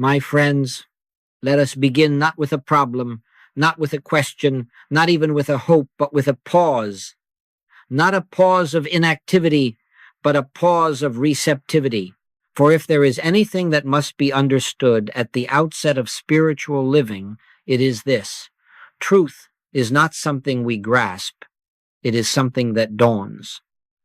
My friends, let us begin not with a problem, not with a question, not even with a hope, but with a pause. Not a pause of inactivity, but a pause of receptivity. For if there is anything that must be understood at the outset of spiritual living, it is this: truth is not something we grasp, it is something that dawns.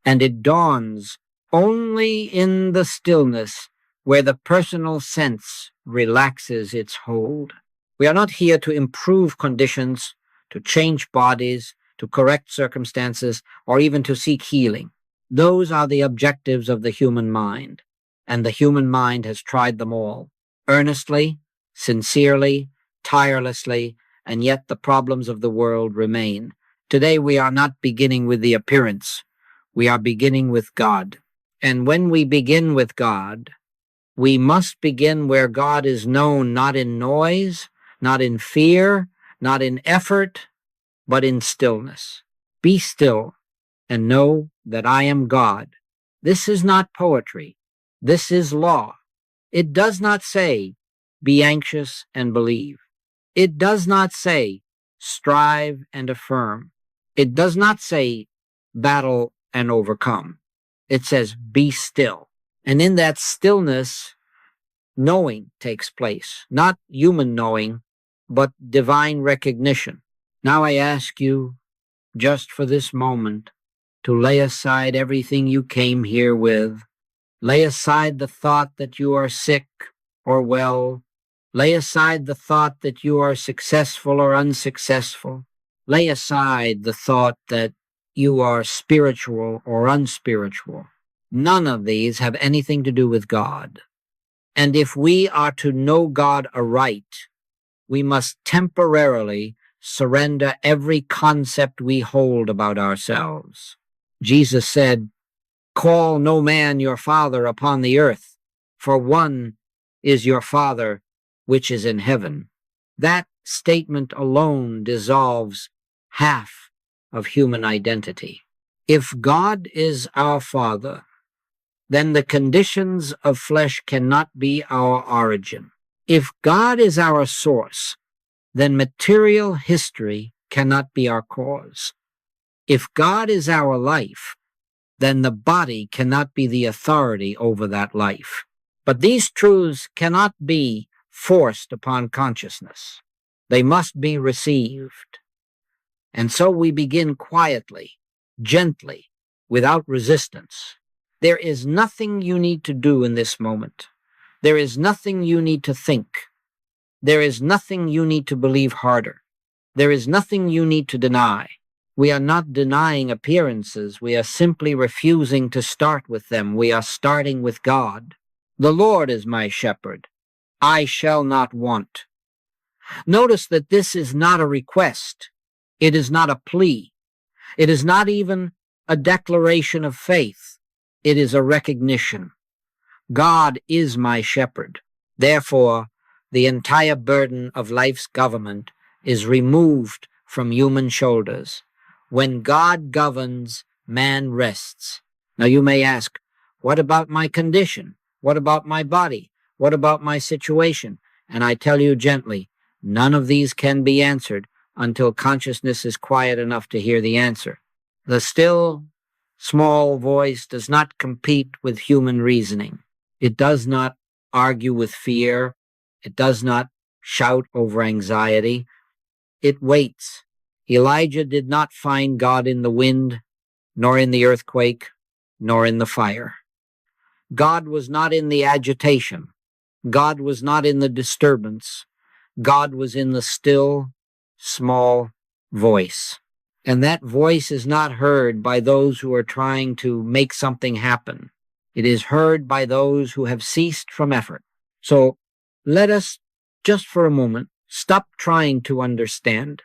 And it dawns only in the stillness where the personal sense relaxes its hold. We are not here to improve conditions, to change bodies, to correct circumstances, or even to seek healing. Those are the objectives of the human mind, and the human mind has tried them all, earnestly, sincerely, tirelessly, and yet the problems of the world remain. Today we are not beginning with the appearance, we are beginning with God. And when we begin with God, we must begin where God is known, not in noise, not in fear, not in effort, but in stillness. Be still and know that I am God. This is not poetry. This is law. It does not say, be anxious and believe. It does not say, strive and affirm. It does not say, battle and overcome. It says, be still. And in that stillness, knowing takes place. Not human knowing, but divine recognition. Now I ask you, just for this moment, to lay aside everything you came here with. Lay aside the thought that you are sick or well. Lay aside the thought that you are successful or unsuccessful. Lay aside the thought that you are spiritual or unspiritual. None of these have anything to do with God. And if we are to know God aright, we must temporarily surrender every concept we hold about ourselves. Jesus said, call no man your father upon the earth, for one is your Father which is in heaven. That statement alone dissolves half of human identity. If God is our Father, then the conditions of flesh cannot be our origin. If God is our source, then material history cannot be our cause. If God is our life, then the body cannot be the authority over that life. But these truths cannot be forced upon consciousness. They must be received. And so we begin quietly, gently, without resistance. There is nothing you need to do in this moment. There is nothing you need to think. There is nothing you need to believe harder. There is nothing you need to deny. We are not denying appearances. We are simply refusing to start with them. We are starting with God. The Lord is my shepherd. I shall not want. Notice that this is not a request. It is not a plea. It is not even a declaration of faith. It is a recognition. God is my shepherd. Therefore, the entire burden of life's government is removed from human shoulders. When God governs, man rests. Now you may ask, what about my condition? What about my body? What about my situation? And I tell you gently, none of these can be answered until consciousness is quiet enough to hear the answer. The still, small voice does not compete with human reasoning. It does not argue with fear. It does not shout over anxiety. It waits. Elijah did not find God in the wind, nor in the earthquake, nor in the fire. God was not in the agitation. God was not in the disturbance. God was in the still, small voice. And that voice is not heard by those who are trying to make something happen. It is heard by those who have ceased from effort. So let us, just for a moment, stop trying to understand.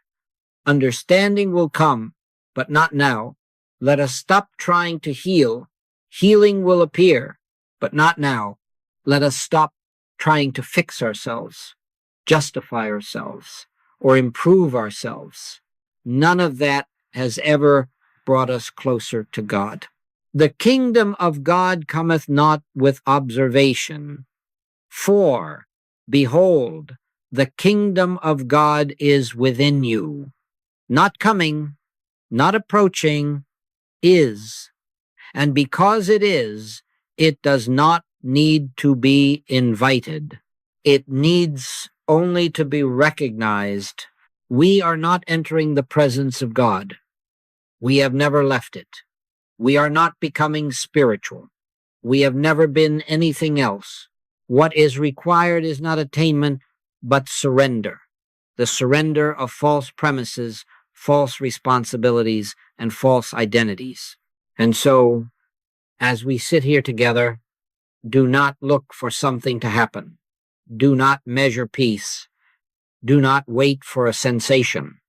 Understanding will come, but not now. Let us stop trying to heal. Healing will appear, but not now. Let us stop trying to fix ourselves, justify ourselves, or improve ourselves. None of that has ever brought us closer to God. The kingdom of God cometh not with observation, for Behold, the kingdom of God is within you. Not coming, not approaching, is. And because it does not need to be invited. It needs only to be recognized. We are not entering the presence of God. We have never left it. We are not becoming spiritual. We have never been anything else. What is required is not attainment, but surrender. The surrender of false premises, false responsibilities, and false identities. And so, as we sit here together, do not look for something to happen. Do not measure peace. Do not wait for a sensation.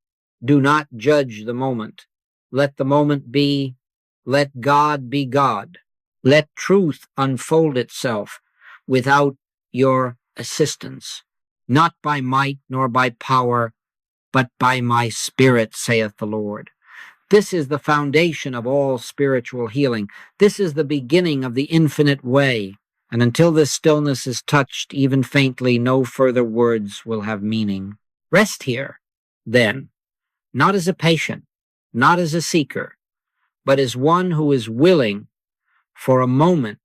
Do not judge the moment. Let the moment be. Let God be God. Let truth unfold itself without your assistance, not by might nor by power, but by my Spirit, saith the Lord. This is the foundation of all spiritual healing. This is the beginning of the infinite way. And until this stillness is touched, even faintly, no further words will have meaning. Rest here, then, not as a patient, not as a seeker, but as one who is willing for a moment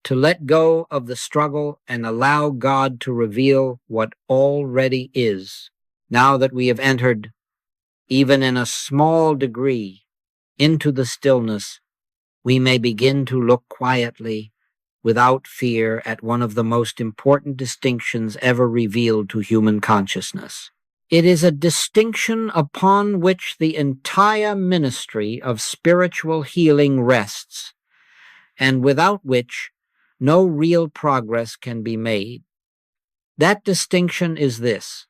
to let go of the struggle and allow God to reveal what already is. Now that we have entered, even in a small degree, into the stillness, we may begin to look quietly, without fear, at one of the most important distinctions ever revealed to human consciousness. It is a distinction upon which the entire ministry of spiritual healing rests, and without which no real progress can be made. That distinction is this: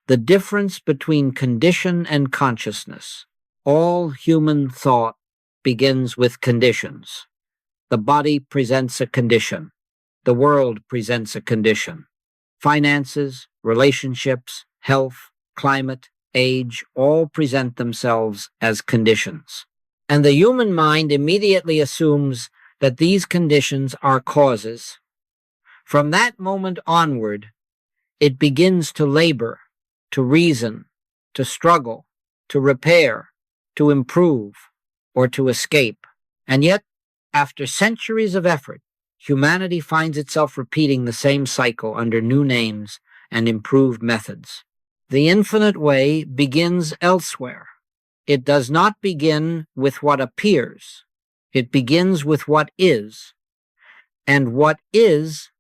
the difference between condition and consciousness. All human thought begins with conditions. The body presents a condition. The world presents a condition. Finances, relationships, health, climate, age, all present themselves as conditions. And the human mind immediately assumes that these conditions are causes. From that moment onward, it begins to labor, to reason, to struggle, to repair, to improve, or to escape. And yet, after centuries of effort, humanity finds itself repeating the same cycle under new names and improved methods. The infinite way begins elsewhere. It does not begin with what appears. It begins with what is. And what is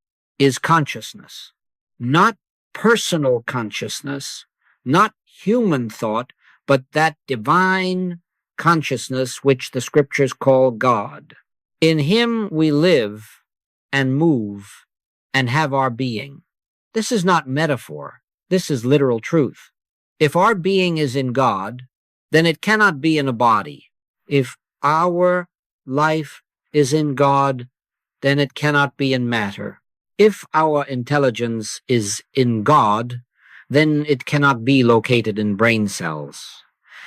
consciousness. Not personal consciousness, not human thought, but that divine consciousness which the scriptures call God. In him we live and move and have our being. This is not metaphor. This is literal truth. If our being is in God, then it cannot be in a body. If our life is in God, then it cannot be in matter. If our intelligence is in God, then it cannot be located in brain cells.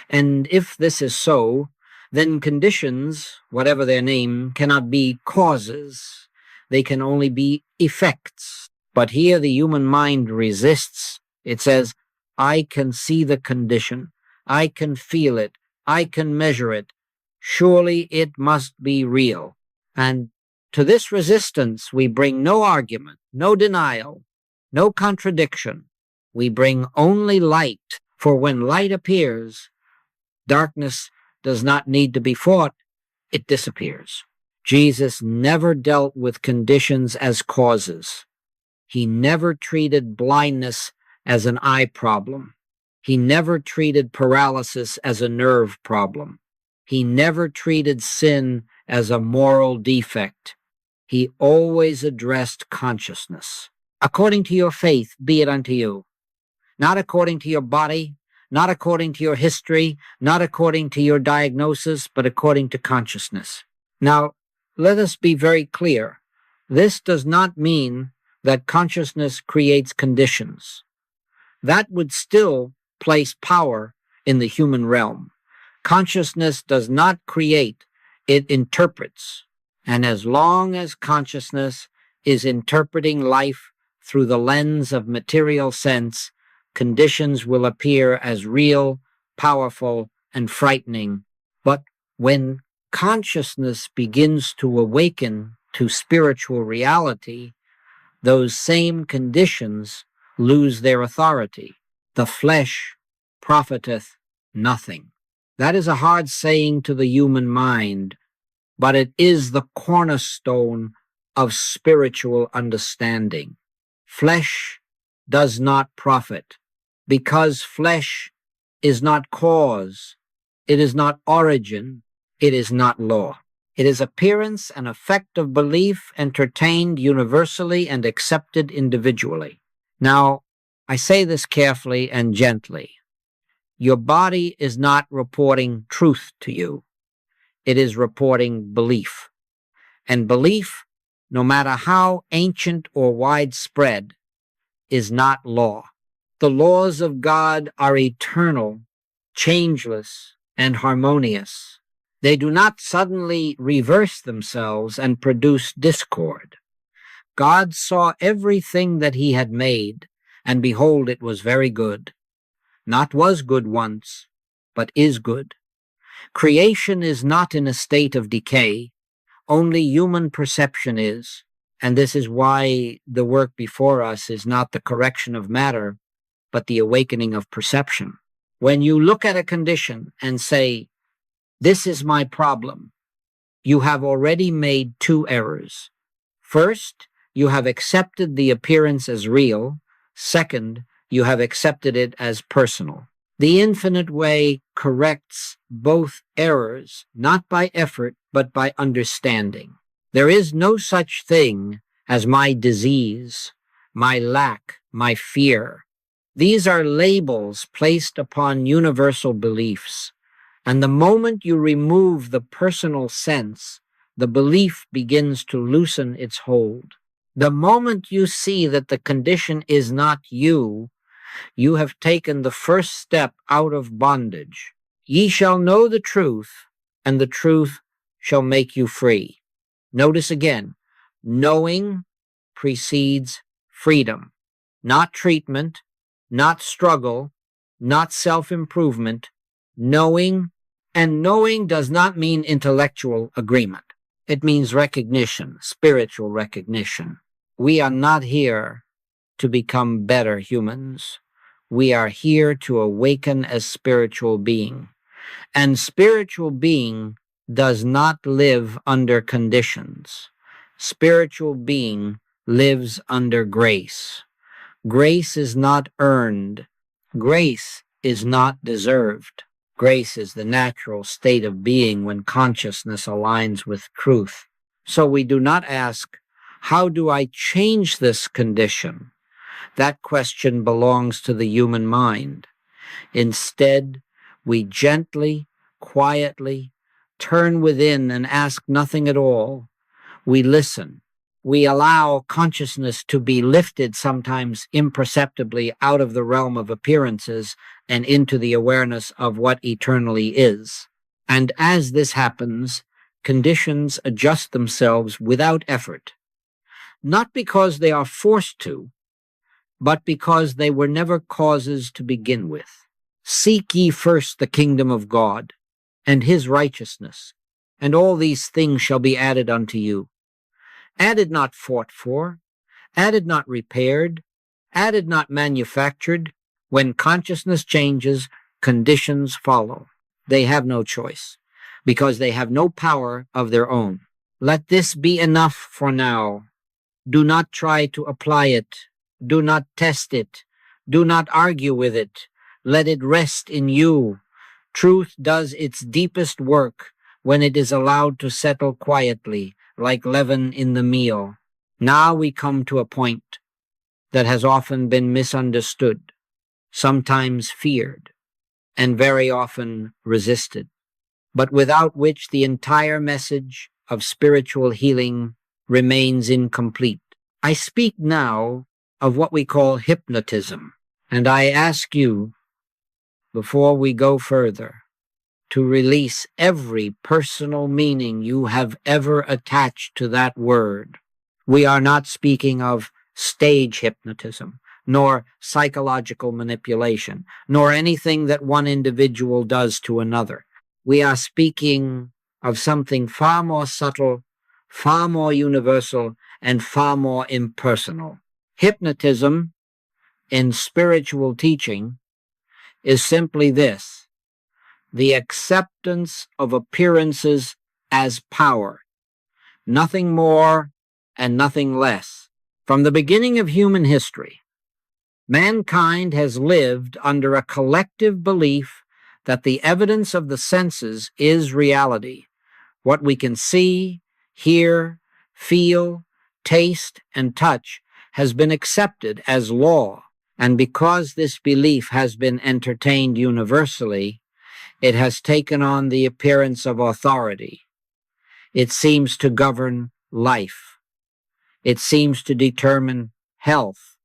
And if this is so, then conditions, whatever their name, cannot be causes. They can only be effects. But here the human mind resists. It says, I can see the condition. I can feel it. I can measure it. Surely it must be real. And to this resistance, we bring no argument, no denial, no contradiction. We bring only light. For when light appears, darkness does not need to be fought, it disappears. Jesus never dealt with conditions as causes. He never treated blindness as an eye problem. He never treated paralysis as a nerve problem. He never treated sin as a moral defect. He always addressed consciousness. According to your faith, be it unto you. Not according to your body, not according to your history, not according to your diagnosis, but according to consciousness. Now, let us be very clear. This does not mean that consciousness creates conditions. That would still place power in the human realm. Consciousness does not create, it interprets. And as long as consciousness is interpreting life through the lens of material sense, conditions will appear as real, powerful, and frightening. But when consciousness begins to awaken to spiritual reality, those same conditions lose their authority. The flesh profiteth nothing. That is a hard saying to the human mind, but it is the cornerstone of spiritual understanding. Flesh does not profit, because flesh is not cause, it is not origin, it is not law. It is appearance and effect of belief entertained universally and accepted individually. Now, I say this carefully and gently. Your body is not reporting truth to you. It is reporting belief. And belief, no matter how ancient or widespread, is not law. The laws of God are eternal, changeless, and harmonious. They do not suddenly reverse themselves and produce discord. God saw everything that he had made, and behold, it was very good. Not was good once, but is good. Creation is not in a state of decay. Only human perception is, and this is why the work before us is not the correction of matter, but the awakening of perception. When you look at a condition and say, "This is my problem," you have already made two errors. First, you have accepted the appearance as real. Second, you have accepted it as personal. The infinite way corrects both errors, not by effort, but by understanding. There is no such thing as my disease, my lack, my fear. These are labels placed upon universal beliefs. And the moment you remove the personal sense, the belief begins to loosen its hold. The moment you see that the condition is not you, you have taken the first step out of bondage. Ye shall know the truth, and the truth shall make you free. Notice again, knowing precedes freedom, not treatment, not struggle, not self-improvement. Knowing, and knowing does not mean intellectual agreement. It means recognition, spiritual recognition. We are not here to become better humans. We are here to awaken as spiritual being. And spiritual being does not live under conditions. Spiritual being lives under grace. Grace is not earned. Grace is not deserved. Grace is the natural state of being when consciousness aligns with truth. So we do not ask, how do I change this condition? That question belongs to the human mind. Instead, we gently, quietly turn within and ask nothing at all. We listen. We allow consciousness to be lifted sometimes imperceptibly out of the realm of appearances and into the awareness of what eternally is. And as this happens, conditions adjust themselves without effort, not because they are forced to, but because they were never causes to begin with. Seek ye first the kingdom of God and his righteousness, and all these things shall be added unto you. Added not fought for, added not repaired, added not manufactured. When consciousness changes, conditions follow. They have no choice, because they have no power of their own. Let this be enough for now. Do not try to apply it. Do not test it. Do not argue with it. Let it rest in you. Truth does its deepest work when it is allowed to settle quietly, like leaven in the meal. Now we come to a point that has often been misunderstood, sometimes feared, and very often resisted, but without which the entire message of spiritual healing remains incomplete. I speak now of what we call hypnotism, and I ask you, before we go further, to release every personal meaning you have ever attached to that word. We are not speaking of stage hypnotism, nor psychological manipulation, nor anything that one individual does to another. We are speaking of something far more subtle, far more universal, and far more impersonal. Hypnotism in spiritual teaching is simply this: the acceptance of appearances as power, nothing more and nothing less. From the beginning of human history, mankind has lived under a collective belief that the evidence of the senses is reality. What we can see, hear, feel, taste, and touch has been accepted as law, and because this belief has been entertained universally, it has taken on the appearance of authority. It seems to govern life. It seems to determine health,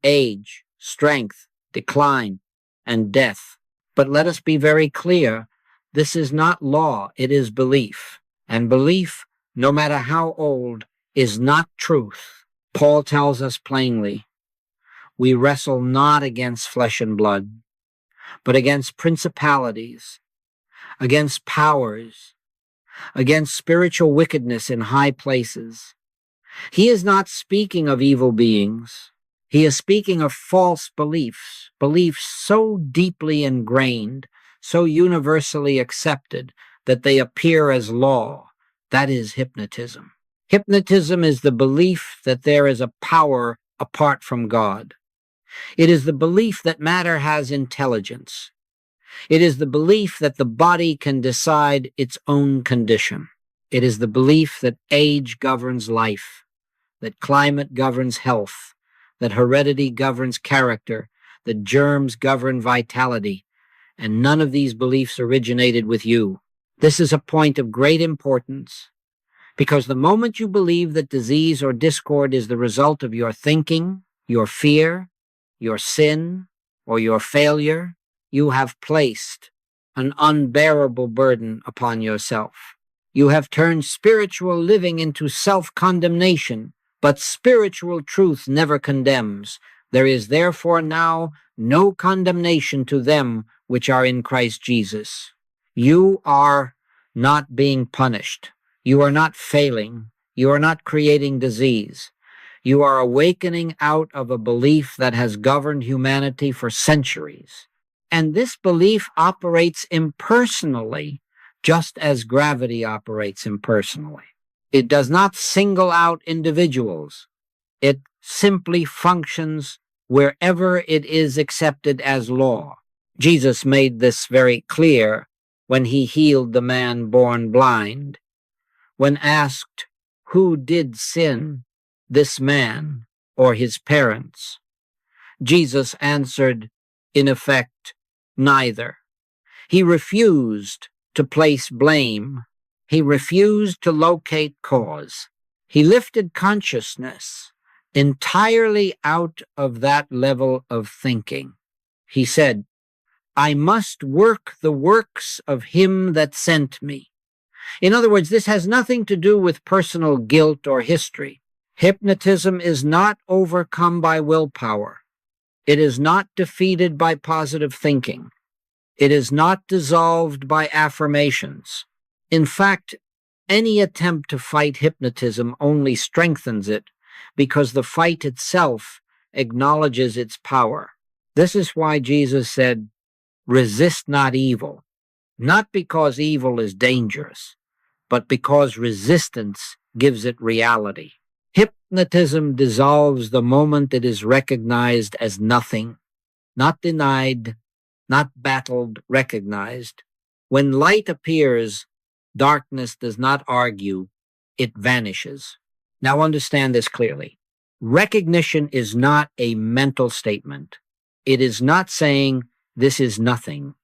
age, strength, decline, and death. But let us be very clear, this is not law, it is belief. And belief, no matter how old, is not truth. Paul tells us plainly, we wrestle not against flesh and blood, but against principalities, against powers, against spiritual wickedness in high places. He is not speaking of evil beings. He is speaking of false beliefs, beliefs so deeply ingrained, so universally accepted that they appear as law. That is hypnotism. Hypnotism is the belief that there is a power apart from God. It is the belief that matter has intelligence. It is the belief that the body can decide its own condition. It is the belief that age governs life, that climate governs health, that heredity governs character, that germs govern vitality, and none of these beliefs originated with you. This is a point of great importance, because the moment you believe that disease or discord is the result of your thinking, your fear, your sin, or your failure, you have placed an unbearable burden upon yourself. You have turned spiritual living into self-condemnation, but spiritual truth never condemns. There is therefore now no condemnation to them which are in Christ Jesus. You are not being punished. You are not failing. You are not creating disease. You are awakening out of a belief that has governed humanity for centuries. And this belief operates impersonally, just as gravity operates impersonally. It does not single out individuals. It simply functions wherever it is accepted as law. Jesus made this very clear when he healed the man born blind. When asked, who did sin, this man or his parents? Jesus answered, in effect, neither. He refused to place blame. He refused to locate cause. He lifted consciousness entirely out of that level of thinking. He said, I must work the works of him that sent me. In other words, this has nothing to do with personal guilt or history. Hypnotism is not overcome by willpower. It is not defeated by positive thinking. It is not dissolved by affirmations. In fact, any attempt to fight hypnotism only strengthens it because the fight itself acknowledges its power. This is why Jesus said, resist not evil, not because evil is dangerous, but because resistance gives it reality. Hypnotism dissolves the moment it is recognized as nothing, not denied, not battled, recognized. When light appears, darkness does not argue, it vanishes. Now understand this clearly. Recognition is not a mental statement. It is not saying this is nothing.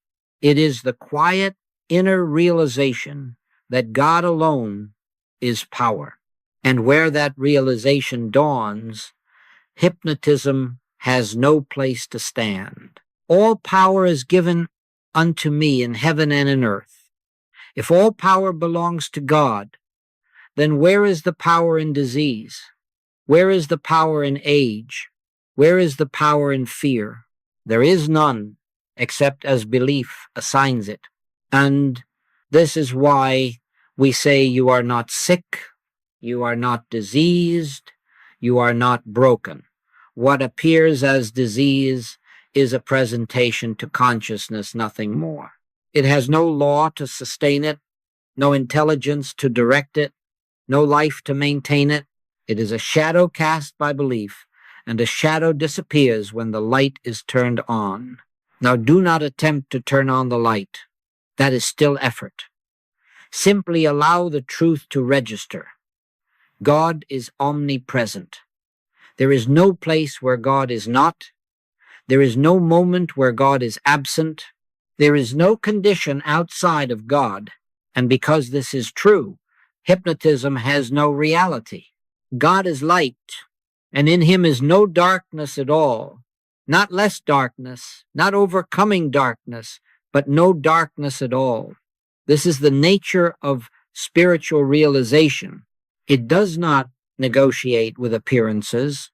It is the quiet inner realization that God alone is power. And where that realization dawns, hypnotism has no place to stand. All power is given unto me in heaven and in earth. If all power belongs to God, then where is the power in disease? Where is the power in age? Where is the power in fear? There is none, except as belief assigns it. And this is why we say you are not sick, you are not diseased, you are not broken. What appears as disease is a presentation to consciousness, nothing more. It has no law to sustain it, no intelligence to direct it, no life to maintain it. It is a shadow cast by belief, and a shadow disappears when the light is turned on. Now do not attempt to turn on the light. That is still effort. Simply allow the truth to register. God is omnipresent. There is no place where God is not. There is no moment where God is absent. There is no condition outside of God. And because this is true, hypnotism has no reality. God is light, and in him is no darkness at all. Not less darkness, not overcoming darkness, but no darkness at all. This is the nature of spiritual realization. It does not negotiate with appearances.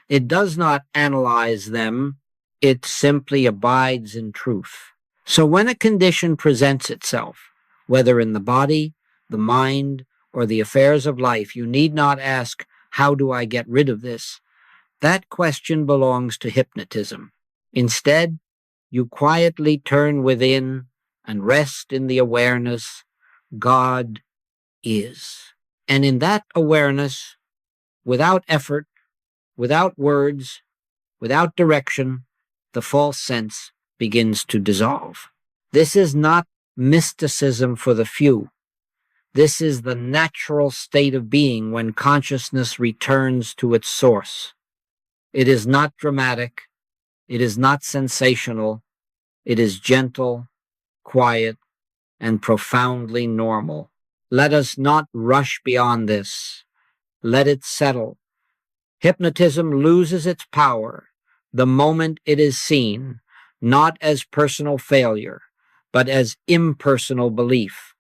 It does not analyze them. It simply abides in truth. So when a condition presents itself, whether in the body, the mind, or the affairs of life, you need not ask, how do I get rid of this? That question belongs to hypnotism. Instead, you quietly turn within and rest in the awareness God is. And in that awareness, without effort, without words, without direction, the false sense begins to dissolve. This is not mysticism for the few. This is the natural state of being when consciousness returns to its source. It is not dramatic. It is not sensational. It is gentle, quiet, and profoundly normal. Let us not rush beyond this. Let it settle. Hypnotism loses its power the moment it is seen, not as personal failure, but as impersonal belief.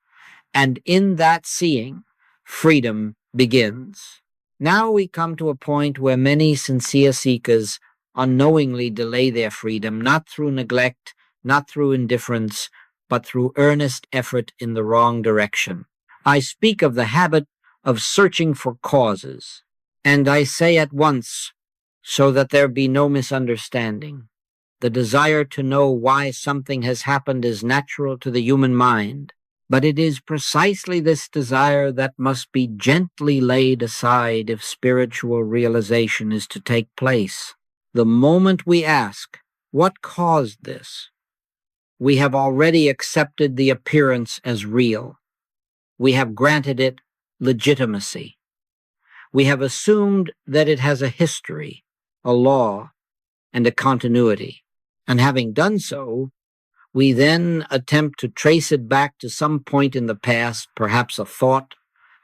And in that seeing, freedom begins. Now we come to a point where many sincere seekers unknowingly delay their freedom, not through neglect, not through indifference, but through earnest effort in the wrong direction. I speak of the habit of searching for causes, and I say at once, so that there be no misunderstanding, the desire to know why something has happened is natural to the human mind, but it is precisely this desire that must be gently laid aside if spiritual realization is to take place. The moment we ask, what caused this? We have already accepted the appearance as real. We have granted it legitimacy. We have assumed that it has a history, a law, and a continuity. And having done so, we then attempt to trace it back to some point in the past, perhaps a thought,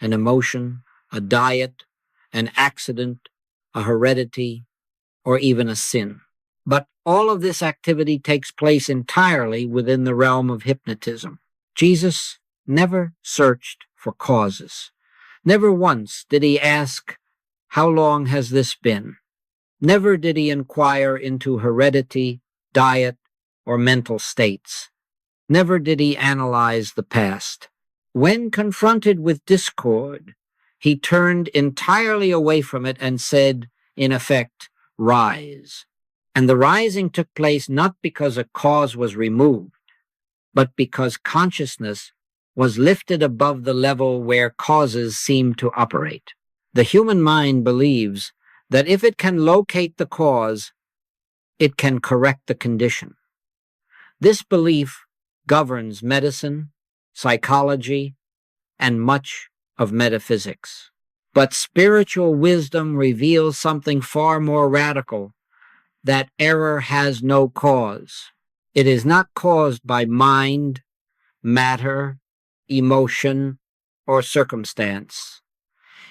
an emotion, a diet, an accident, a heredity, or even a sin. But all of this activity takes place entirely within the realm of hypnotism. Jesus never searched for causes. Never once did he ask, how long has this been? Never did he inquire into heredity, diet, or mental states. Never did he analyze the past. When confronted with discord, he turned entirely away from it and said, in effect, rise. And the rising took place not because a cause was removed, but because consciousness was lifted above the level where causes seem to operate. The human mind believes that if it can locate the cause, it can correct the condition. This belief governs medicine, psychology, and much of metaphysics. But spiritual wisdom reveals something far more radical, that error has no cause. It is not caused by mind, matter, emotion, or circumstance.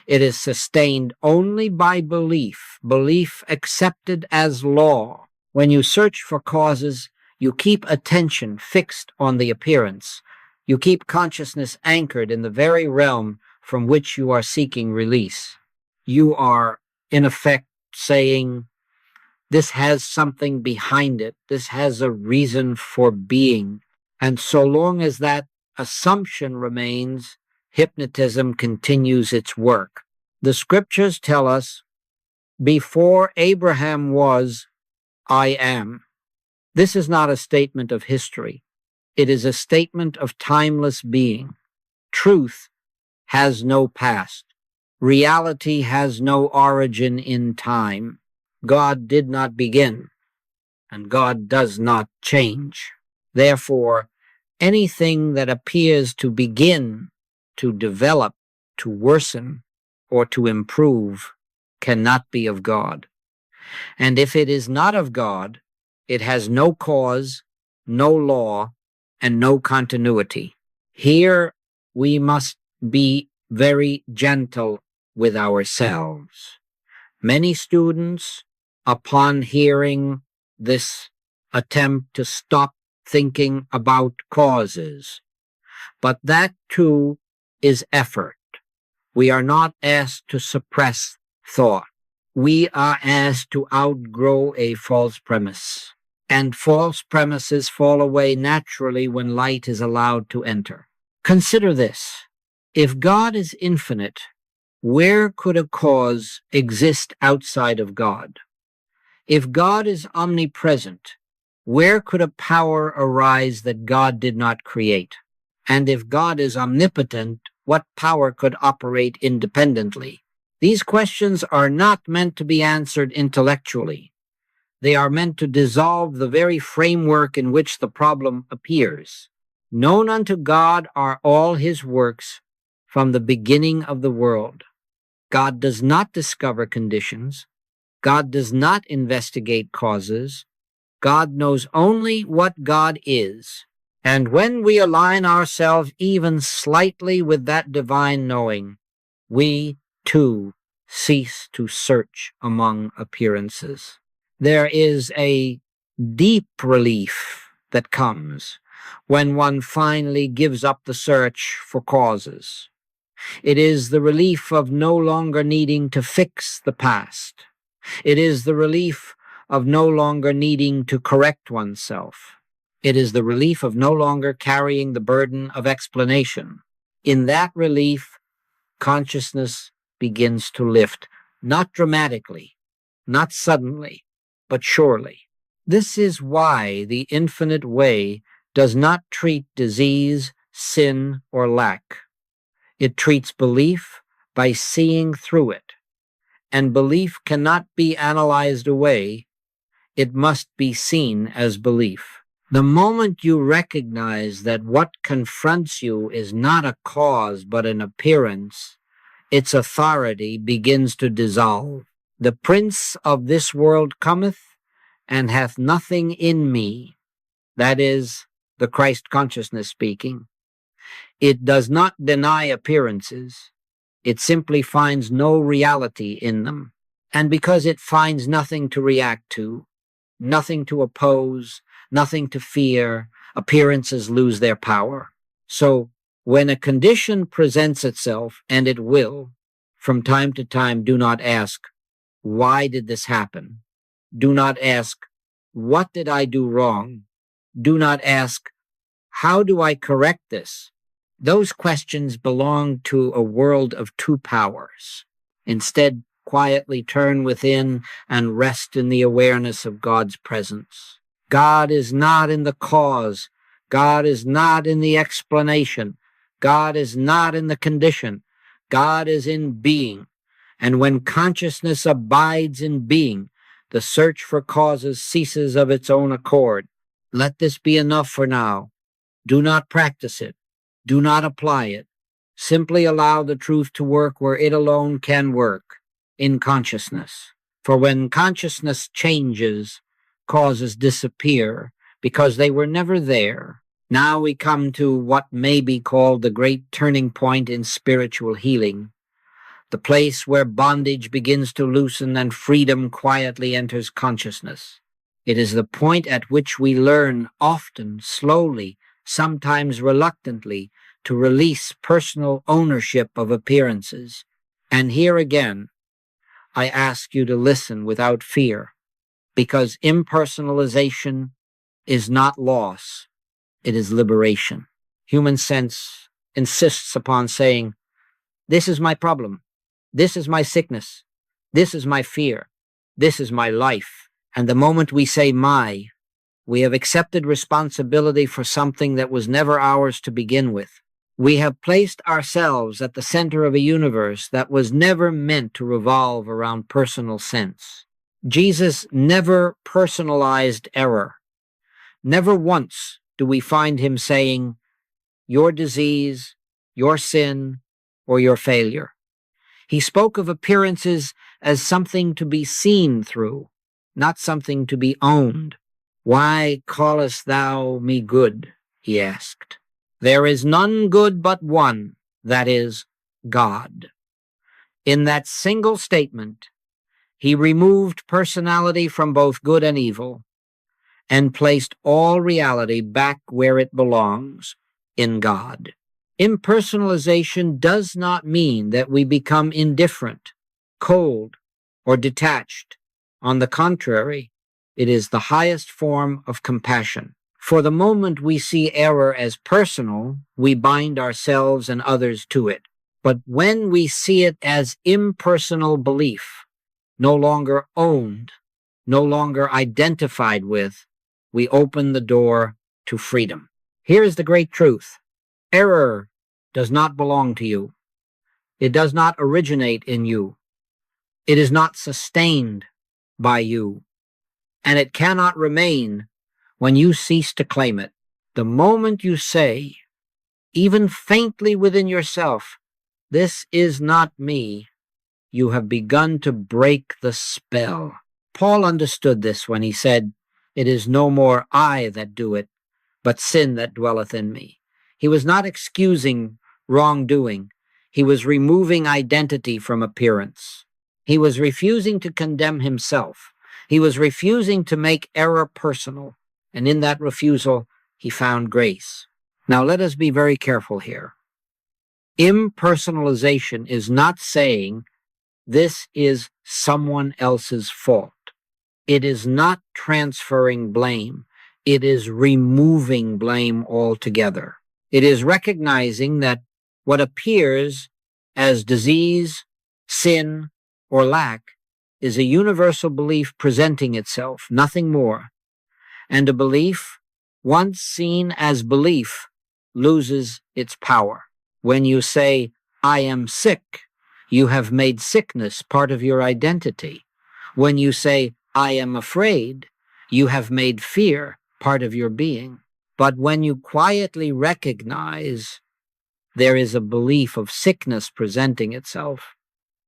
It is sustained only by belief, belief accepted as law. When you search for causes, you keep attention fixed on the appearance. You keep consciousness anchored in the very realm from which you are seeking release. You are in effect saying, this has something behind it. This has a reason for being. And so long as that assumption remains, hypnotism continues its work. The scriptures tell us, before Abraham was, I am. This is not a statement of history. It is a statement of timeless being. Truth has no past. Reality has no origin in time. God did not begin, and God does not change. Therefore, anything that appears to begin, to develop, to worsen, or to improve cannot be of God. And if it is not of God, it has no cause, no law, and no continuity. Here we must be very gentle with ourselves. Many students, upon hearing this attempt to stop thinking about causes, but that too is effort. We are not asked to suppress thought. We are asked to outgrow a false premise. And false premises fall away naturally when light is allowed to enter. Consider this. If God is infinite, where could a cause exist outside of God? If God is omnipresent, where could a power arise that God did not create? And if God is omnipotent, what power could operate independently? These questions are not meant to be answered intellectually. They are meant to dissolve the very framework in which the problem appears. Known unto God are all his works from the beginning of the world. God does not discover conditions. God does not investigate causes. God knows only what God is. And when we align ourselves even slightly with that divine knowing, we, too, cease to search among appearances. There is a deep relief that comes when one finally gives up the search for causes. It is the relief of no longer needing to fix the past. It is the relief of no longer needing to correct oneself. It is the relief of no longer carrying the burden of explanation. In that relief, consciousness begins to lift, not dramatically, not suddenly, but surely. This is why the infinite way does not treat disease, sin, or lack. It treats belief by seeing through it, and belief cannot be analyzed away. It must be seen as belief. The moment you recognize that what confronts you is not a cause but an appearance, its authority begins to dissolve. The prince of this world cometh, and hath nothing in me. That is, the Christ consciousness speaking. It does not deny appearances. It simply finds no reality in them. And because it finds nothing to react to, nothing to oppose, nothing to fear, appearances lose their power. So, when a condition presents itself, and it will, from time to time, do not ask, why did this happen? Do not ask, what did I do wrong? Do not ask, how do I correct this? Those questions belong to a world of two powers. Instead, quietly turn within and rest in the awareness of God's presence. God is not in the cause. God is not in the explanation. God is not in the condition. God is in being. And when consciousness abides in being, the search for causes ceases of its own accord. Let this be enough for now. Do not practice it. Do not apply it. Simply allow the truth to work where it alone can work, in consciousness. For when consciousness changes, causes disappear because they were never there. Now we come to what may be called the great turning point in spiritual healing, the place where bondage begins to loosen and freedom quietly enters consciousness. It is the point at which we learn, often, slowly, sometimes reluctantly, to release personal ownership of appearances. And here again, I ask you to listen without fear, because impersonalization is not loss, it is liberation. Human sense insists upon saying, this is my problem, this is my sickness, this is my fear, this is my life. And the moment we say my, we have accepted responsibility for something that was never ours to begin with. We have placed ourselves at the center of a universe that was never meant to revolve around personal sense. Jesus never personalized error. Never once do we find him saying, your disease, your sin, or your failure. He spoke of appearances as something to be seen through, not something to be owned. Why callest thou me good? He asked. There is none good but one, that is, God. In that single statement, he removed personality from both good and evil and placed all reality back where it belongs, in God. Impersonalization does not mean that we become indifferent, cold, or detached. On the contrary, it is the highest form of compassion. For the moment we see error as personal, we bind ourselves and others to it. But when we see it as impersonal belief, no longer owned, no longer identified with, we open the door to freedom. Here is the great truth. Error does not belong to you. It does not originate in you. It is not sustained by you. And it cannot remain when you cease to claim it. The moment you say, even faintly within yourself, this is not me, you have begun to break the spell. Paul understood this when he said, it is no more I that do it, but sin that dwelleth in me. He was not excusing wrongdoing. He was removing identity from appearance. He was refusing to condemn himself. He was refusing to make error personal. And in that refusal, he found grace. Now let us be very careful here. Impersonalization is not saying this is someone else's fault. It is not transferring blame. It is removing blame altogether. It is recognizing that what appears as disease, sin, or lack is a universal belief presenting itself, nothing more. And a belief, once seen as belief, loses its power. When you say, I am sick, you have made sickness part of your identity. When you say, I am afraid, you have made fear part of your being. But when you quietly recognize there is a belief of sickness presenting itself,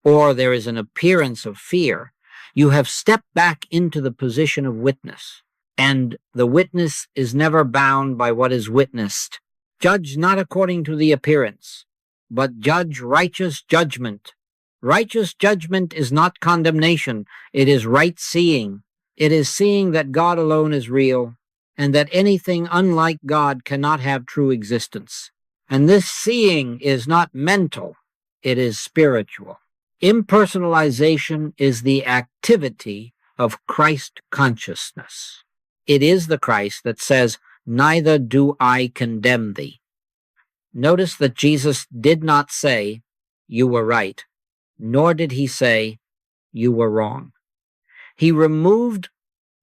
or there is an appearance of fear, you have stepped back into the position of witness. And the witness is never bound by what is witnessed. Judge not according to the appearance, but judge righteous judgment. Righteous judgment is not condemnation. It is right seeing. It is seeing that God alone is real, and that anything unlike God cannot have true existence. And this seeing is not mental. It is spiritual. Impersonalization is the activity of Christ consciousness. It is the Christ that says, neither do I condemn thee. Notice that Jesus did not say, you were right, nor did he say, you were wrong. He removed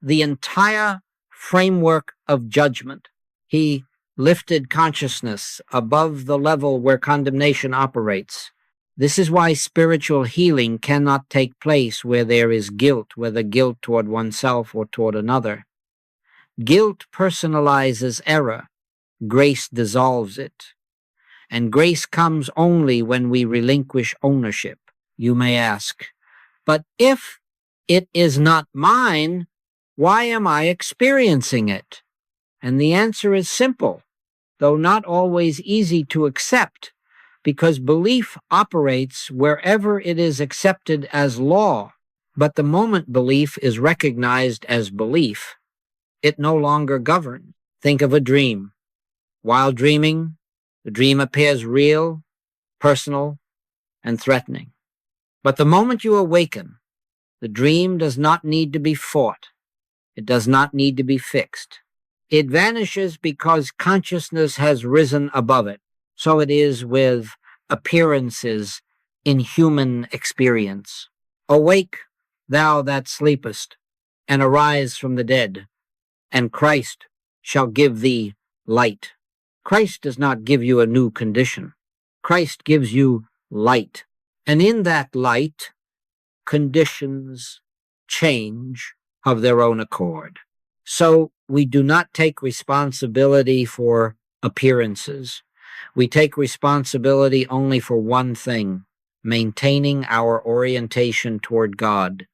the entire framework of judgment. He lifted consciousness above the level where condemnation operates. This is why spiritual healing cannot take place where there is guilt, whether guilt toward oneself or toward another. Guilt personalizes error. Grace dissolves it. And grace comes only when we relinquish ownership. You may ask, but if it is not mine, why am I experiencing it? And the answer is simple, though not always easy to accept, because belief operates wherever it is accepted as law. But the moment belief is recognized as belief, it no longer governs. Think of a dream. While dreaming, the dream appears real, personal, and threatening. But the moment you awaken, The dream does not need to be fought. It does not need to be fixed. It vanishes because consciousness has risen above it. So it is with appearances in human experience. Awake, thou that sleepest, and arise from the dead, and Christ shall give thee light. Christ does not give you a new condition. Christ gives you light. And in that light, conditions change of their own accord. So we do not take responsibility for appearances. We take responsibility only for one thing: maintaining our orientation toward God.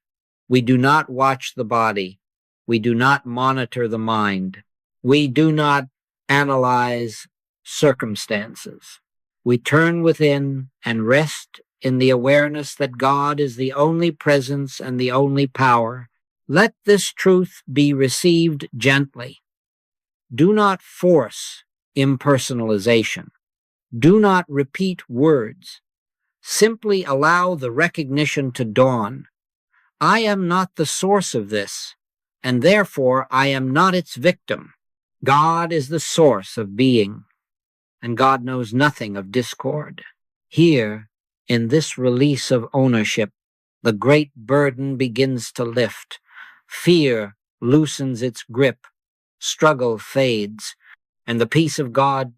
We do not watch the body. We do not monitor the mind. We do not analyze circumstances. We turn within and rest in the awareness that God is the only presence and the only power. Let this truth be received gently. Do not force impersonalization. Do not repeat words. Simply allow the recognition to dawn. I am not the source of this, and therefore I am not its victim. God is the source of being, and God knows nothing of discord. Here, in this release of ownership, the great burden begins to lift. Fear loosens its grip, struggle fades, and the peace of God,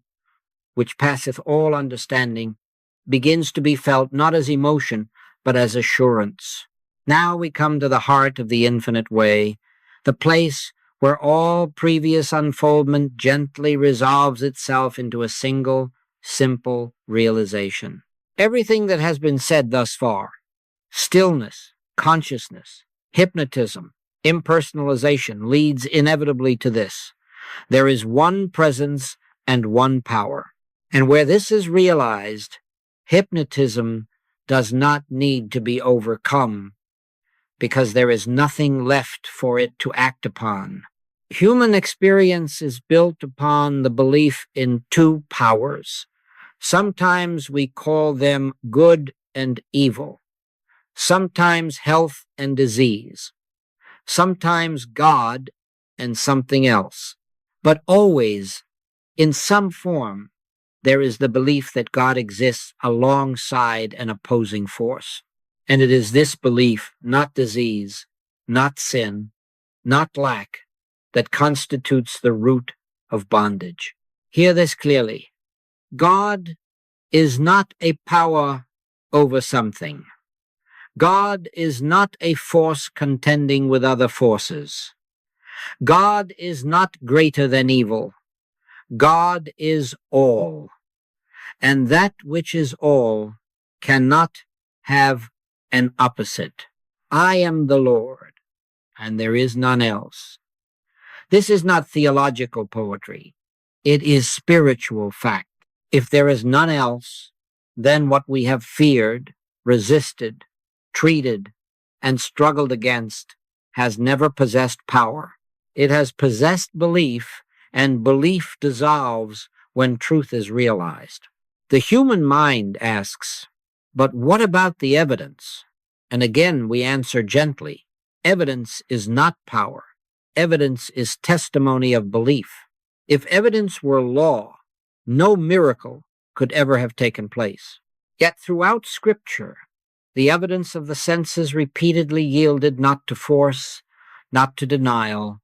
which passeth all understanding, begins to be felt not as emotion, but as assurance. Now we come to the heart of the infinite way, the place where all previous unfoldment gently resolves itself into a single, simple realization. Everything that has been said thus far, stillness, consciousness, hypnotism, impersonalization, leads inevitably to this. There is one presence and one power. And where this is realized, hypnotism does not need to be overcome, because there is nothing left for it to act upon. Human experience is built upon the belief in two powers. Sometimes we call them good and evil, sometimes health and disease, sometimes God and something else. But always, in some form, there is the belief that God exists alongside an opposing force. And it is this belief, not disease, not sin, not lack, that constitutes the root of bondage. Hear this clearly. God is not a power over something. God is not a force contending with other forces. God is not greater than evil. God is all. And that which is all cannot have an opposite. I am the Lord, and there is none else. This is not theological poetry. It is spiritual fact. If there is none else, then what we have feared, resisted, treated, and struggled against has never possessed power. It has possessed belief, and belief dissolves when truth is realized. The human mind asks, but what about the evidence? And again, we answer gently, evidence is not power. Evidence is testimony of belief. If evidence were law, no miracle could ever have taken place. Yet throughout Scripture, the evidence of the senses repeatedly yielded not to force, not to denial,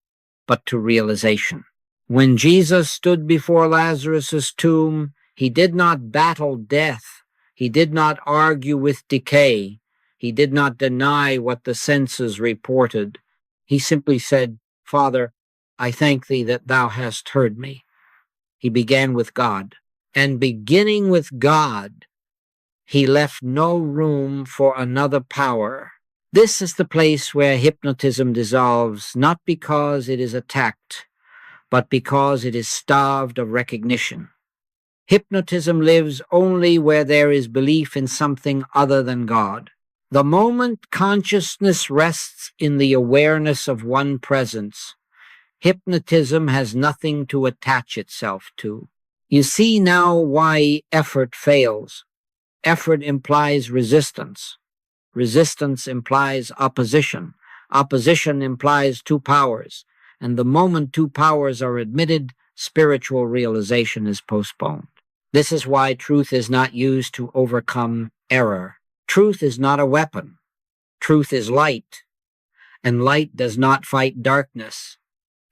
but to realization. When Jesus stood before Lazarus' tomb, he did not battle death. He did not argue with decay. He did not deny what the senses reported. He simply said, Father, I thank thee that thou hast heard me. He began with God. And beginning with God, he left no room for another power. This is the place where hypnotism dissolves, not because it is attacked, but because it is starved of recognition. Hypnotism lives only where there is belief in something other than God. The moment consciousness rests in the awareness of one presence, hypnotism has nothing to attach itself to. You see now why effort fails. Effort implies resistance. Resistance implies opposition. Opposition implies two powers. And the moment two powers are admitted, spiritual realization is postponed. This is why truth is not used to overcome error. Truth is not a weapon. Truth is light. And light does not fight darkness.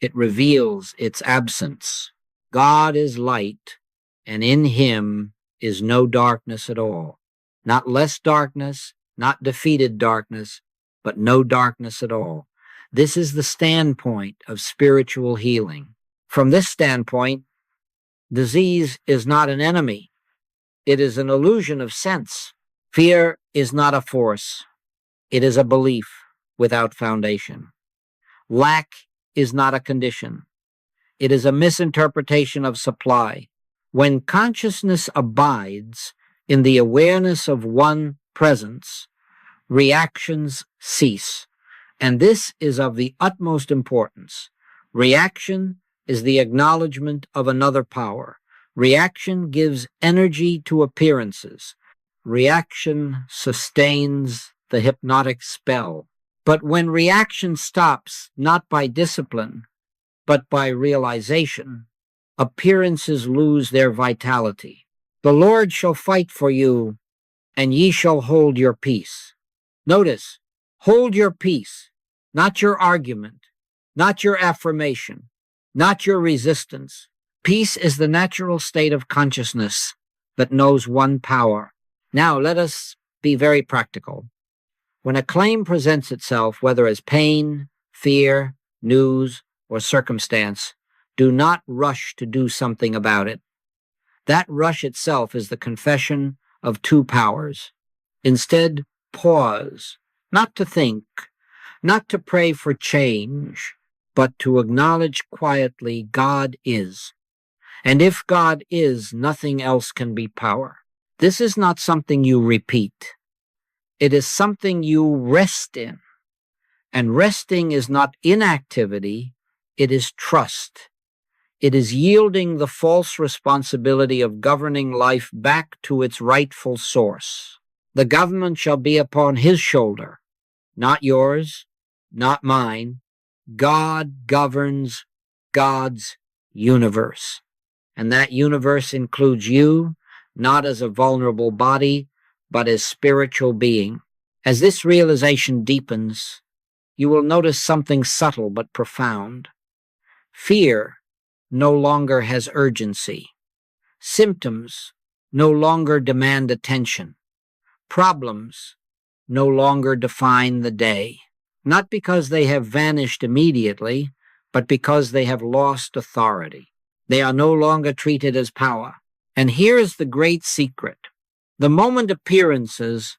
It reveals its absence. God is light, and in him is no darkness at all. Not less darkness, not defeated darkness, but no darkness at all. This is the standpoint of spiritual healing. From this standpoint, disease is not an enemy. It is an illusion of sense. Fear is not a force. It is a belief without foundation. Lack is not a condition. It is a misinterpretation of supply. When consciousness abides in the awareness of one presence, reactions cease. And this is of the utmost importance. Reaction is the acknowledgement of another power. Reaction gives energy to appearances. Reaction sustains the hypnotic spell. But when reaction stops, not by discipline, but by realization, appearances lose their vitality. The Lord shall fight for you, and ye shall hold your peace. Notice, hold your peace, not your argument, not your affirmation, not your resistance. Peace is the natural state of consciousness that knows one power. Now let us be very practical. When a claim presents itself, whether as pain, fear, news, or circumstance, do not rush to do something about it. That rush itself is the confession of two powers. Instead, pause, not to think, not to pray for change, but to acknowledge quietly God is. And if God is, nothing else can be power. This is not something you repeat. It is something you rest in. And resting is not inactivity, it is trust. It is yielding the false responsibility of governing life back to its rightful source. The government shall be upon his shoulder, not yours, not mine. God governs God's universe. And that universe includes you, not as a vulnerable body, but as spiritual being. As this realization deepens, you will notice something subtle but profound. Fear no longer has urgency. Symptoms no longer demand attention. Problems no longer define the day. Not because they have vanished immediately, but because they have lost authority. They are no longer treated as power. And here is the great secret. The moment appearances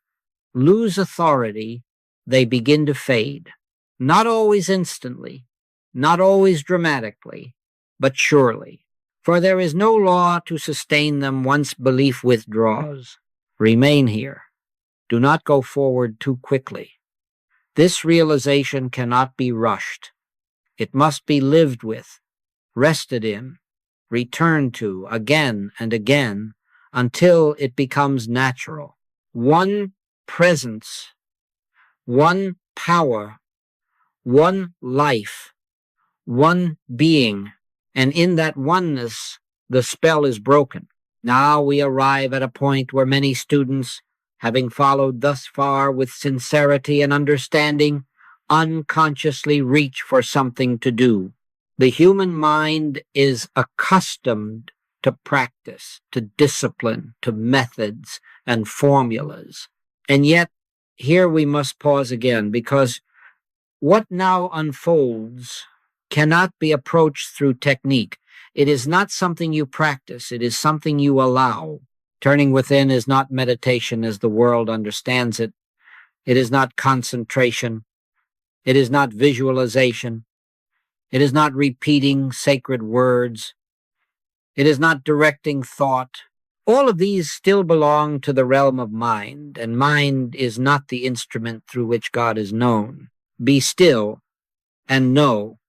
lose authority, they begin to fade. Not always instantly, not always dramatically, but surely. For there is no law to sustain them once belief withdraws. Remain here. Do not go forward too quickly. This realization cannot be rushed. It must be lived with, rested in, returned to again and again until it becomes natural. One presence, one power, one life, one being, and in that oneness, the spell is broken. Now we arrive at a point where many students, having followed thus far with sincerity and understanding, unconsciously reach for something to do. The human mind is accustomed to practice, to discipline, to methods and formulas. And yet, here we must pause again, because what now unfolds cannot be approached through technique. It is not something you practice. It is something you allow. Turning within is not meditation as the world understands it. It is not concentration. It is not visualization. It is not repeating sacred words. It is not directing thought. All of these still belong to the realm of mind, and mind is not the instrument through which God is known. Be still and know.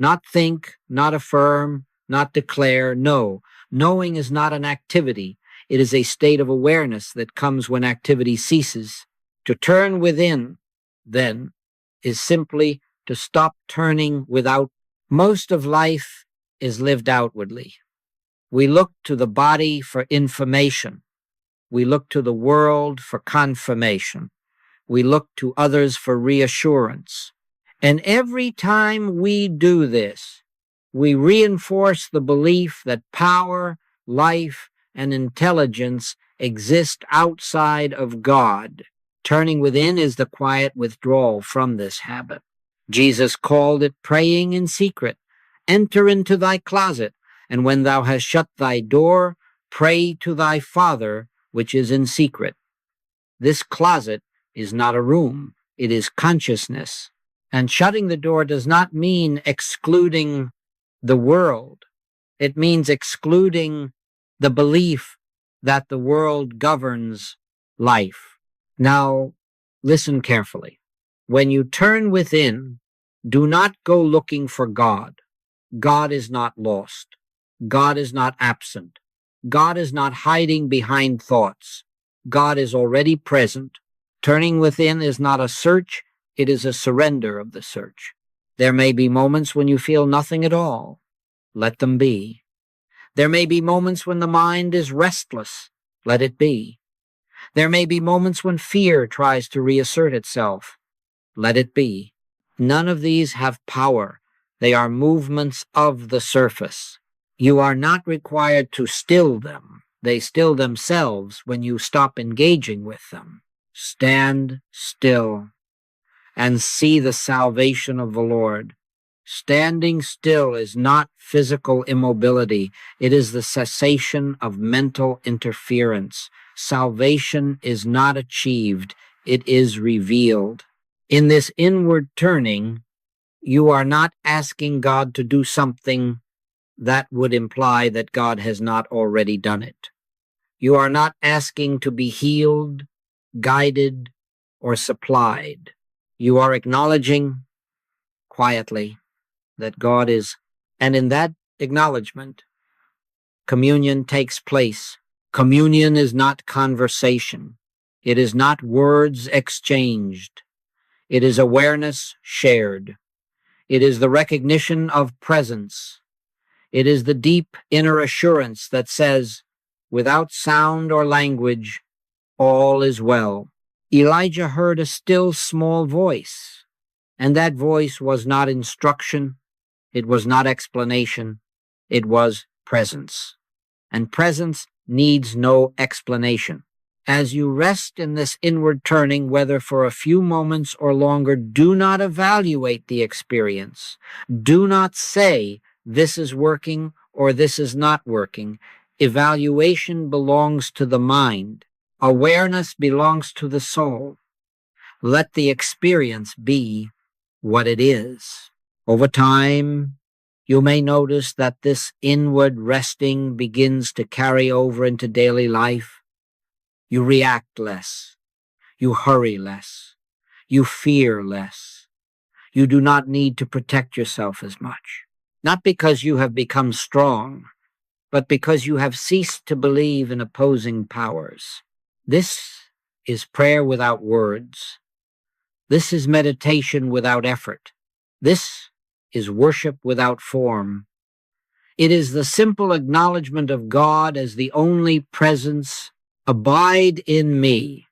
Not think, not affirm, not declare, know. Knowing is not an activity. It is a state of awareness that comes when activity ceases. To turn within, then, is simply to stop turning without. Most of life is lived outwardly. We look to the body for information. We look to the world for confirmation. We look to others for reassurance. And every time we do this, we reinforce the belief that power, life, and intelligence exist outside of God. Turning within is the quiet withdrawal from this habit. Jesus called it praying in secret. Enter into thy closet, and when thou hast shut thy door, pray to thy Father which is in secret. This closet is not a room, it is consciousness. And shutting the door does not mean excluding the world. It means excluding the belief that the world governs life. Now, listen carefully. When you turn within, do not go looking for God. God is not lost. God is not absent. God is not hiding behind thoughts. God is already present. Turning within is not a search, it is a surrender of the search. There may be moments when you feel nothing at all. Let them be. There may be moments when the mind is restless. Let it be. There may be moments when fear tries to reassert itself. Let it be. None of these have power. They are movements of the surface. You are not required to still them. They still themselves when you stop engaging with them. Stand still and see the salvation of the Lord. Standing still is not physical immobility. It is the cessation of mental interference. Salvation is not achieved. It is revealed. In this inward turning, you are not asking God to do something that would imply that God has not already done it. You are not asking to be healed, guided, or supplied. You are acknowledging quietly that God is, and in that acknowledgement, communion takes place. Communion is not conversation. It is not words exchanged. It is awareness shared. It is the recognition of presence. It is the deep inner assurance that says, without sound or language, all is well. Elijah heard a still small voice, and that voice was not instruction, it was not explanation, it was presence. And presence needs no explanation. As you rest in this inward turning, whether for a few moments or longer, do not evaluate the experience. Do not say, this is working or this is not working. Evaluation belongs to the mind. Awareness belongs to the soul. Let the experience be what it is. Over time, you may notice that this inward resting begins to carry over into daily life. You react less. You hurry less. You fear less. You do not need to protect yourself as much. Not because you have become strong, but because you have ceased to believe in opposing powers. This is prayer without words. This is meditation without effort. This is worship without form. It is the simple acknowledgement of God as the only presence. Abide in me,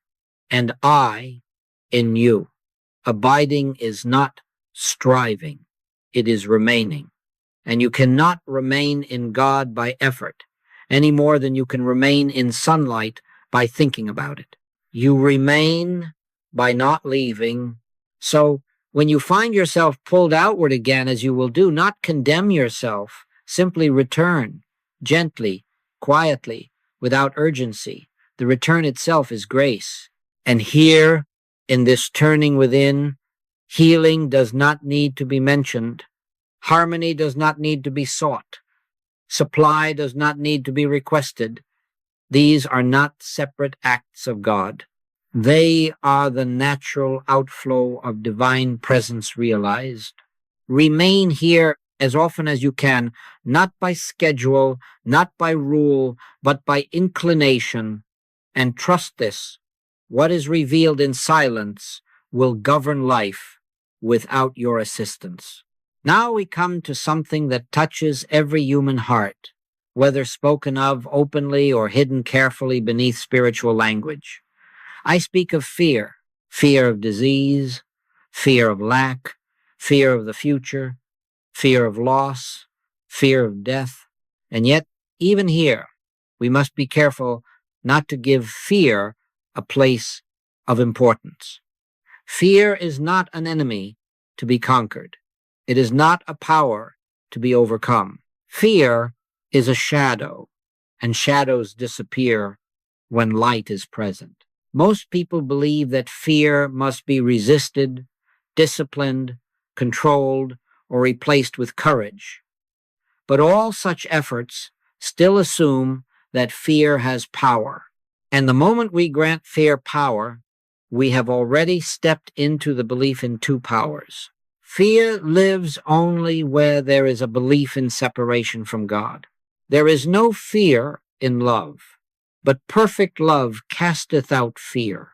and I in you. Abiding is not striving. It is remaining. And you cannot remain in God by effort, any more than you can remain in sunlight by thinking about it. You remain by not leaving. So when you find yourself pulled outward again, as you will do, not condemn yourself. Simply return, gently, quietly, without urgency. The return itself is grace. And here, in this turning within, healing does not need to be mentioned. Harmony does not need to be sought. Supply does not need to be requested. These are not separate acts of God. They are the natural outflow of divine presence realized. Remain here as often as you can, not by schedule, not by rule, but by inclination, and trust this. What is revealed in silence will govern life without your assistance. Now we come to something that touches every human heart, whether spoken of openly or hidden carefully beneath spiritual language. I speak of fear, fear of disease, fear of lack, fear of the future, fear of loss, fear of death. And yet, even here, we must be careful not to give fear a place of importance. Fear is not an enemy to be conquered. It is not a power to be overcome. Fear is a shadow, and shadows disappear when light is present. Most people believe that fear must be resisted, disciplined, controlled, or replaced with courage. But all such efforts still assume that fear has power. And the moment we grant fear power, we have already stepped into the belief in two powers. Fear lives only where there is a belief in separation from God. There is no fear in love, but perfect love casteth out fear.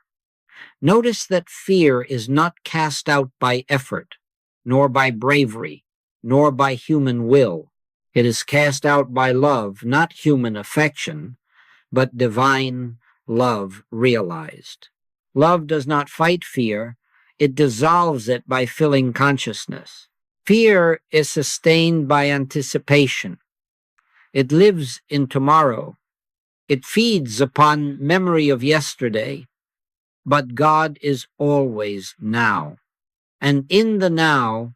Notice that fear is not cast out by effort, nor by bravery, nor by human will. It is cast out by love, not human affection, but divine love realized. Love does not fight fear, it dissolves it by filling consciousness. Fear is sustained by anticipation. It lives in tomorrow. It feeds upon memory of yesterday, but God is always now. And in the now,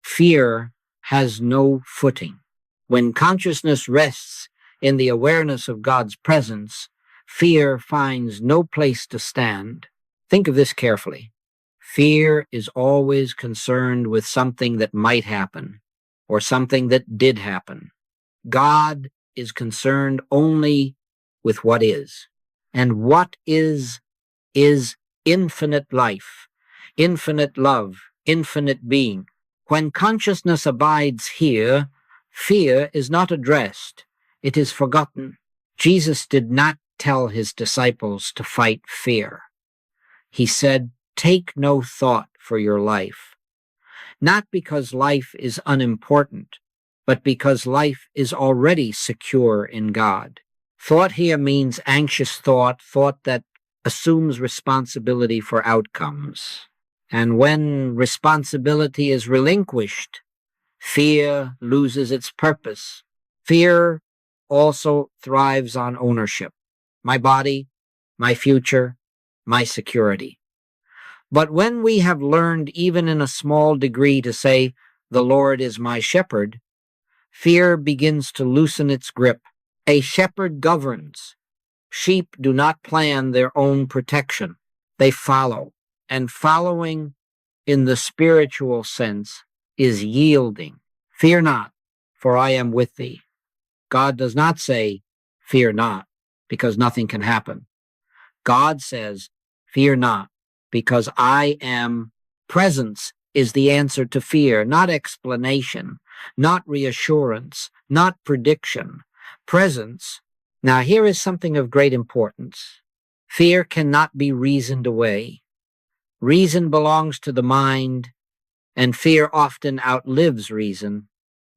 fear has no footing. When consciousness rests in the awareness of God's presence, fear finds no place to stand. Think of this carefully. Fear is always concerned with something that might happen or something that did happen. God is concerned only with what is. And what is infinite life, infinite love, infinite being. When consciousness abides here, fear is not addressed, it is forgotten. Jesus did not tell his disciples to fight fear. He said, "Take no thought for your life," not because life is unimportant, but because life is already secure in God. Thought here means anxious thought that assumes responsibility for outcomes. And when responsibility is relinquished, fear loses its purpose. Fear also thrives on ownership. My body, my future, my security. But when we have learned, even in a small degree, to say, "The Lord is my shepherd," fear begins to loosen its grip. A shepherd governs. Sheep do not plan their own protection. They follow. And following in the spiritual sense is yielding. Fear not, for I am with thee. God does not say, "Fear not," because nothing can happen. God says, "Fear not, because I am." Presence is the answer to fear, not explanation, not reassurance, not prediction. Presence. Now, here is something of great importance. Fear cannot be reasoned away. Reason belongs to the mind, and fear often outlives reason.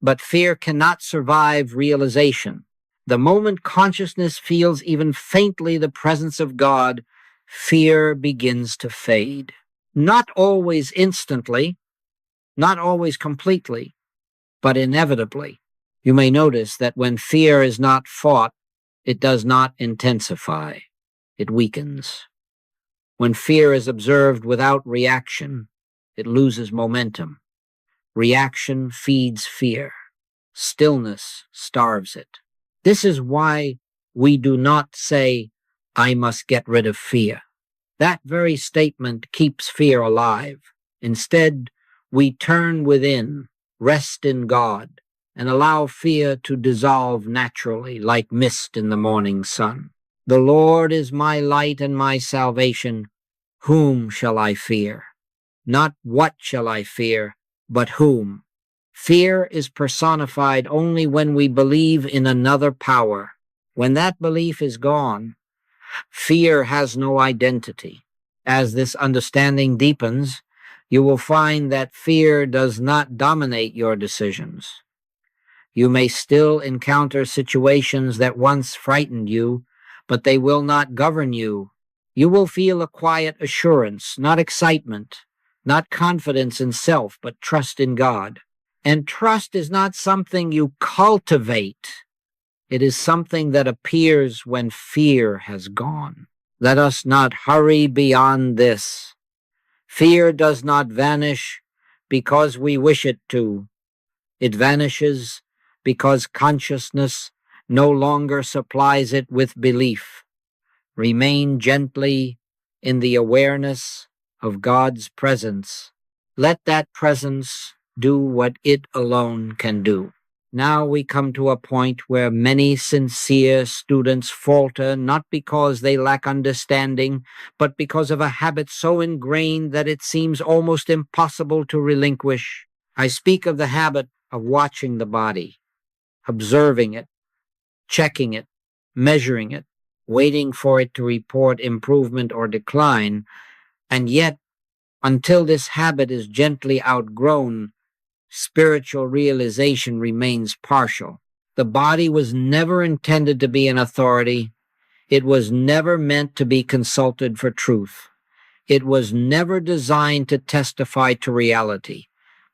But fear cannot survive realization. The moment consciousness feels even faintly the presence of God, fear begins to fade. Not always instantly, not always completely, but inevitably. You may notice that when fear is not fought, it does not intensify. It weakens. When fear is observed without reaction, it loses momentum. Reaction feeds fear. Stillness starves it. This is why we do not say, "I must get rid of fear." That very statement keeps fear alive. Instead, we turn within, rest in God, and allow fear to dissolve naturally like mist in the morning sun. The Lord is my light and my salvation. Whom shall I fear? Not what shall I fear, but whom. Fear is personified only when we believe in another power. When that belief is gone, Fear has no identity. As this understanding deepens, you will find that fear does not dominate your decisions. You may still encounter situations that once frightened you, but they will not govern you. You will feel a quiet assurance, not excitement, not confidence in self, but trust in God. And trust is not something you cultivate. It is something that appears when fear has gone. Let us not hurry beyond this. Fear does not vanish because we wish it to. It vanishes because consciousness no longer supplies it with belief. Remain gently in the awareness of God's presence. Let that presence do what it alone can do. Now we come to a point where many sincere students falter, not because they lack understanding, but because of a habit so ingrained that it seems almost impossible to relinquish. I speak of the habit of watching the body, observing it, checking it, measuring it, waiting for it to report improvement or decline, and yet, until this habit is gently outgrown, spiritual realization remains partial. The body was never intended to be an authority. It was never meant to be consulted for truth. It was never designed to testify to reality.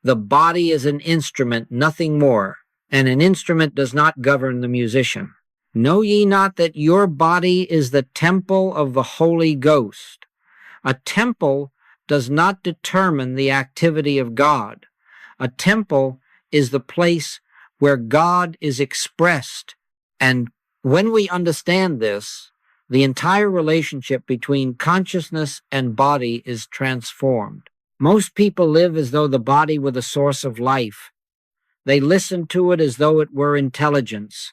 The body is an instrument, nothing more, and an instrument does not govern the musician. Know ye not that your body is the temple of the Holy Ghost? A temple does not determine the activity of God. A temple is the place where God is expressed. And when we understand this, the entire relationship between consciousness and body is transformed. Most people live as though the body were the source of life. They listen to it as though it were intelligence.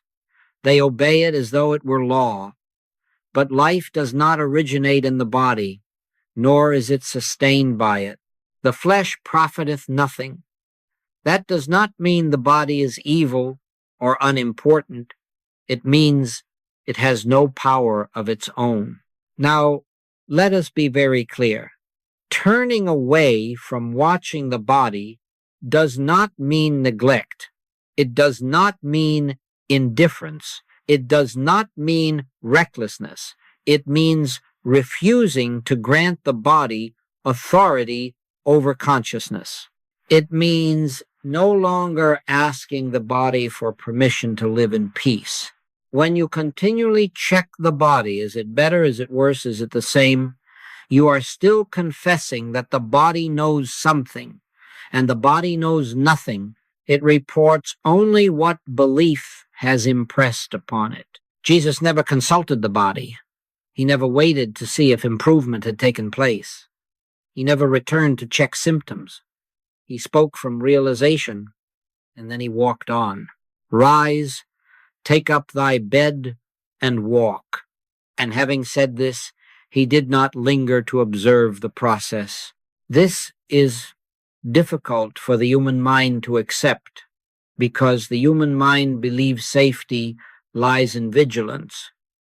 They obey it as though it were law. But life does not originate in the body, nor is it sustained by it. The flesh profiteth nothing. That does not mean the body is evil or unimportant. It means it has no power of its own. Now, let us be very clear. Turning away from watching the body does not mean neglect. It does not mean indifference. It does not mean recklessness. It means refusing to grant the body authority over consciousness. It means no longer asking the body for permission to live in peace. When you continually check the body, is it better, is it worse, is it the same? You are still confessing that the body knows something, and the body knows nothing. It reports only what belief has impressed upon it. Jesus never consulted the body. He never waited to see if improvement had taken place. He never returned to check symptoms. He spoke from realization, and then he walked on. Rise, take up thy bed, and walk. And having said this, he did not linger to observe the process. This is difficult for the human mind to accept, because the human mind believes safety lies in vigilance,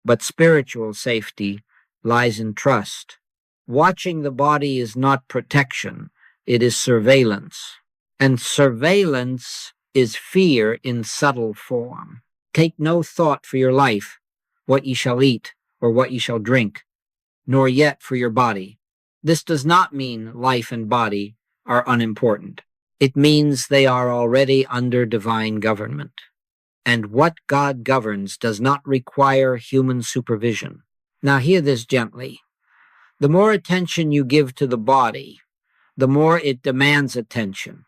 but spiritual safety lies in trust. Watching the body is not protection, it is surveillance. And surveillance is fear in subtle form. Take no thought for your life, what ye shall eat, or what ye shall drink, nor yet for your body. This does not mean life and body are unimportant. It means they are already under divine government. And what God governs does not require human supervision. Now hear this gently. The more attention you give to the body, the more it demands attention.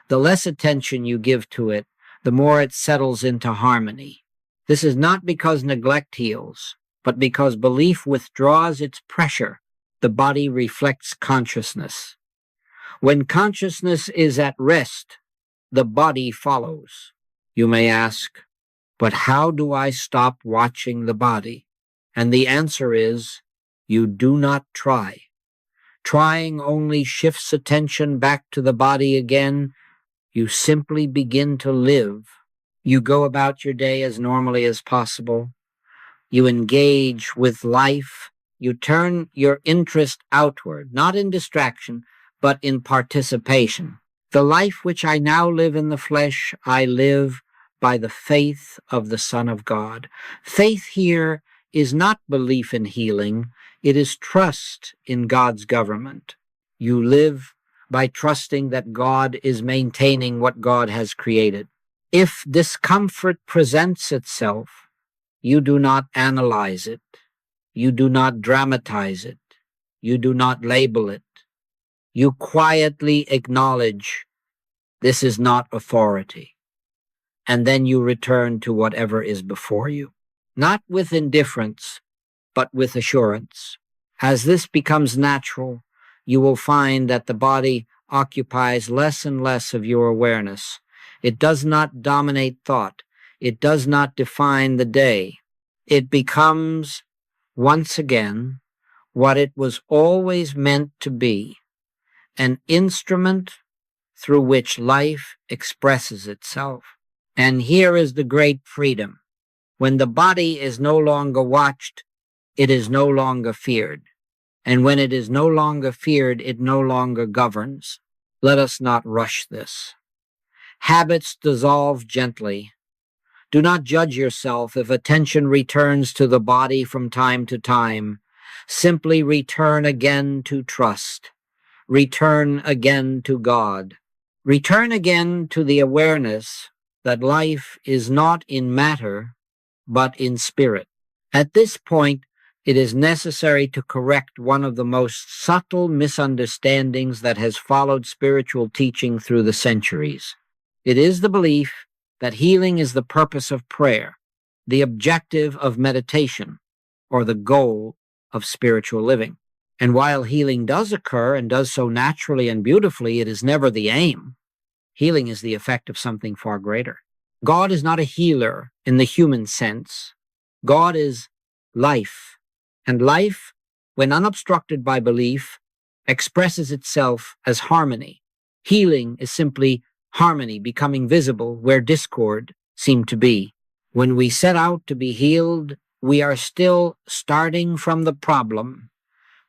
The less attention you give to it, the more it settles into harmony. This is not because neglect heals, but because belief withdraws its pressure. The body reflects consciousness. When consciousness is at rest, the body follows. You may ask, but how do I stop watching the body? And the answer is, you do not try. Trying only shifts attention back to the body again. You simply begin to live. You go about your day as normally as possible. You engage with life. You turn your interest outward, not in distraction, but in participation. The life which I now live in the flesh, I live by the faith of the Son of God. Faith here is not belief in healing. It is trust in God's government. You live by trusting that God is maintaining what God has created. If discomfort presents itself, you do not analyze it. You do not dramatize it. You do not label it. You quietly acknowledge this is not authority. And then you return to whatever is before you, not with indifference, but with assurance. As this becomes natural, you will find that the body occupies less and less of your awareness. It does not dominate thought. It does not define the day. It becomes, once again, what it was always meant to be, an instrument through which life expresses itself. And here is the great freedom. When the body is no longer watched, it is no longer feared. And when it is no longer feared, it no longer governs. Let us not rush this. Habits dissolve gently. Do not judge yourself if attention returns to the body from time to time. Simply return again to trust. Return again to God. Return again to the awareness that life is not in matter, but in spirit. At this point, it is necessary to correct one of the most subtle misunderstandings that has followed spiritual teaching through the centuries. It is the belief that healing is the purpose of prayer, the objective of meditation, or the goal of spiritual living. And while healing does occur and does so naturally and beautifully, it is never the aim. Healing is the effect of something far greater. God is not a healer in the human sense. God is life. And life, when unobstructed by belief, expresses itself as harmony. Healing is simply harmony becoming visible where discord seemed to be. When we set out to be healed, we are still starting from the problem.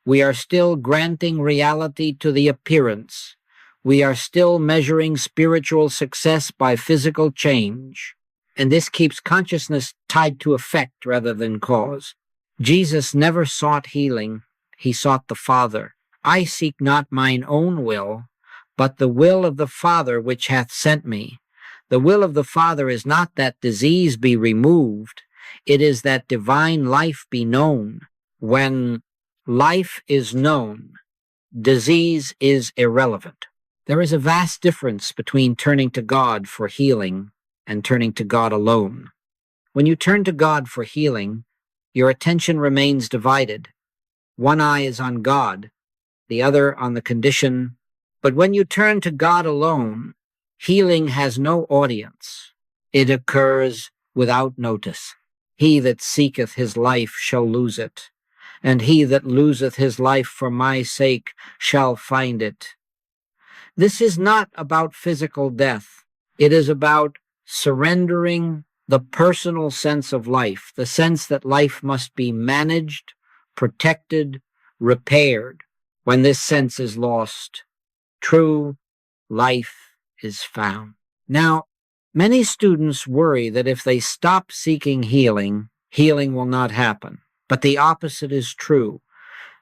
We are still granting reality to the appearance. We are still measuring spiritual success by physical change. And this keeps consciousness tied to effect rather than cause. Jesus never sought healing. He sought the Father. I seek not mine own will, but the will of the Father which hath sent me. The will of the Father is not that disease be removed. It is that divine life be known. When life is known, disease is irrelevant. There is a vast difference between turning to God for healing and turning to God alone. When you turn to God for healing, your attention remains divided. One eye is on God, the other on the condition. But when you turn to God alone, healing has no audience. It occurs without notice. He that seeketh his life shall lose it, and he that loseth his life for my sake shall find it. This is not about physical death. It is about surrendering the personal sense of life, the sense that life must be managed, protected, repaired. When this sense is lost, true life is found. Now, many students worry that if they stop seeking healing, healing will not happen. But the opposite is true.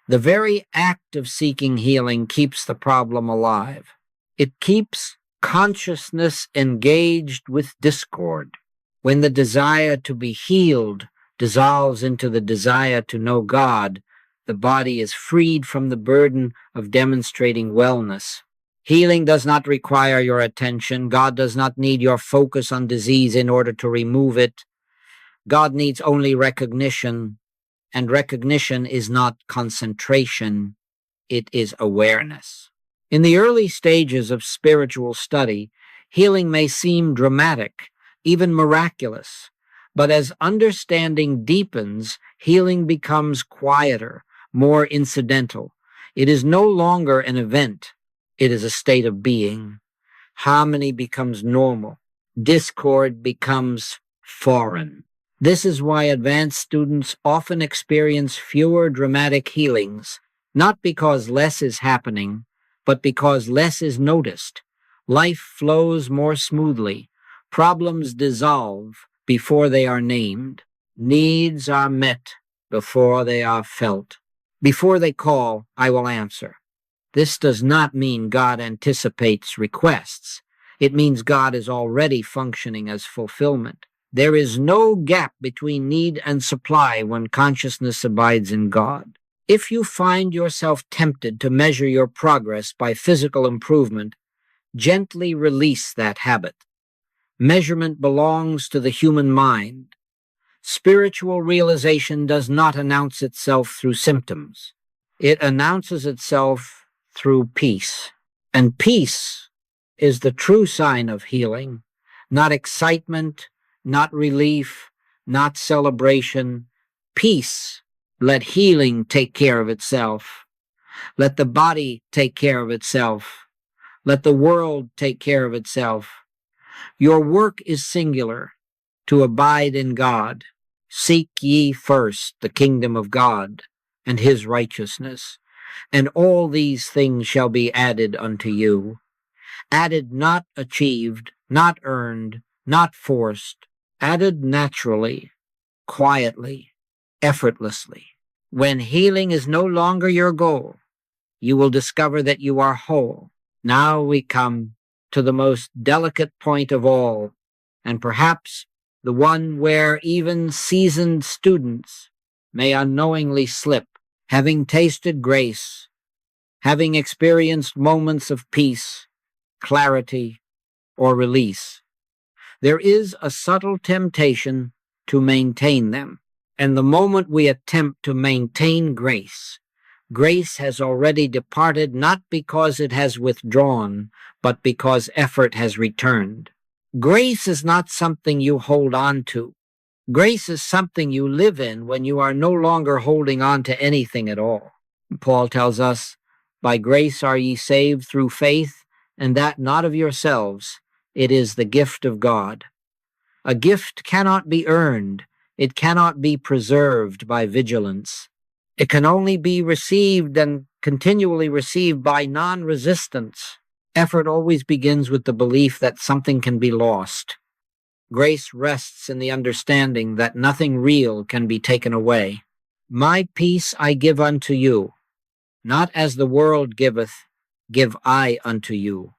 The very act of seeking healing keeps the problem alive. It keeps consciousness engaged with discord. When the desire to be healed dissolves into the desire to know God, the body is freed from the burden of demonstrating wellness. Healing does not require your attention. God does not need your focus on disease in order to remove it. God needs only recognition, and recognition is not concentration, it is awareness. In the early stages of spiritual study, healing may seem dramatic, even miraculous, but as understanding deepens, healing becomes quieter, more incidental. It is no longer an event. It is a state of being. Harmony becomes normal. Discord becomes foreign. This is why advanced students often experience fewer dramatic healings, not because less is happening, but because less is noticed. Life flows more smoothly. Problems dissolve before they are named. Needs are met before they are felt. Before they call, I will answer. This does not mean God anticipates requests. It means God is already functioning as fulfillment. There is no gap between need and supply when consciousness abides in God. If you find yourself tempted to measure your progress by physical improvement, gently release that habit. Measurement belongs to the human mind. Spiritual realization does not announce itself through symptoms. It announces itself through peace. And peace is the true sign of healing, not excitement, not relief, not celebration. Peace. Let healing take care of itself. Let the body take care of itself. Let the world take care of itself. Your work is singular, to abide in God. Seek ye first the kingdom of God and his righteousness, and all these things shall be added unto you. Added, not achieved, not earned, not forced, added naturally, quietly, effortlessly. When healing is no longer your goal, you will discover that you are whole. Now we come to the most delicate point of all, and perhaps the one where even seasoned students may unknowingly slip. Having tasted grace, having experienced moments of peace, clarity, or release, there is a subtle temptation to maintain them. And the moment we attempt to maintain grace, grace has already departed, not because it has withdrawn, but because effort has returned. Grace is not something you hold on to. Grace is something you live in when you are no longer holding on to anything at all. Paul tells us, by grace are ye saved through faith, and that not of yourselves. It is the gift of God. A gift cannot be earned. It cannot be preserved by vigilance. It can only be received and continually received by non-resistance. Effort always begins with the belief that something can be lost. Grace rests in the understanding that nothing real can be taken away. My peace I give unto you, not as the world giveth, give I unto you.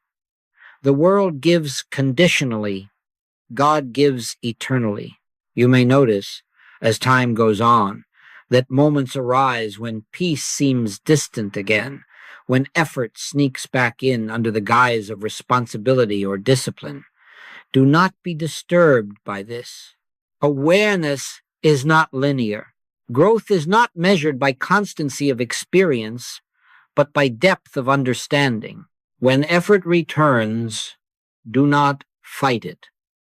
The world gives conditionally, God gives eternally. You may notice, as time goes on, that moments arise when peace seems distant again, when effort sneaks back in under the guise of responsibility or discipline. Do not be disturbed by this. Awareness is not linear. Growth is not measured by constancy of experience, but by depth of understanding. When effort returns, do not fight it.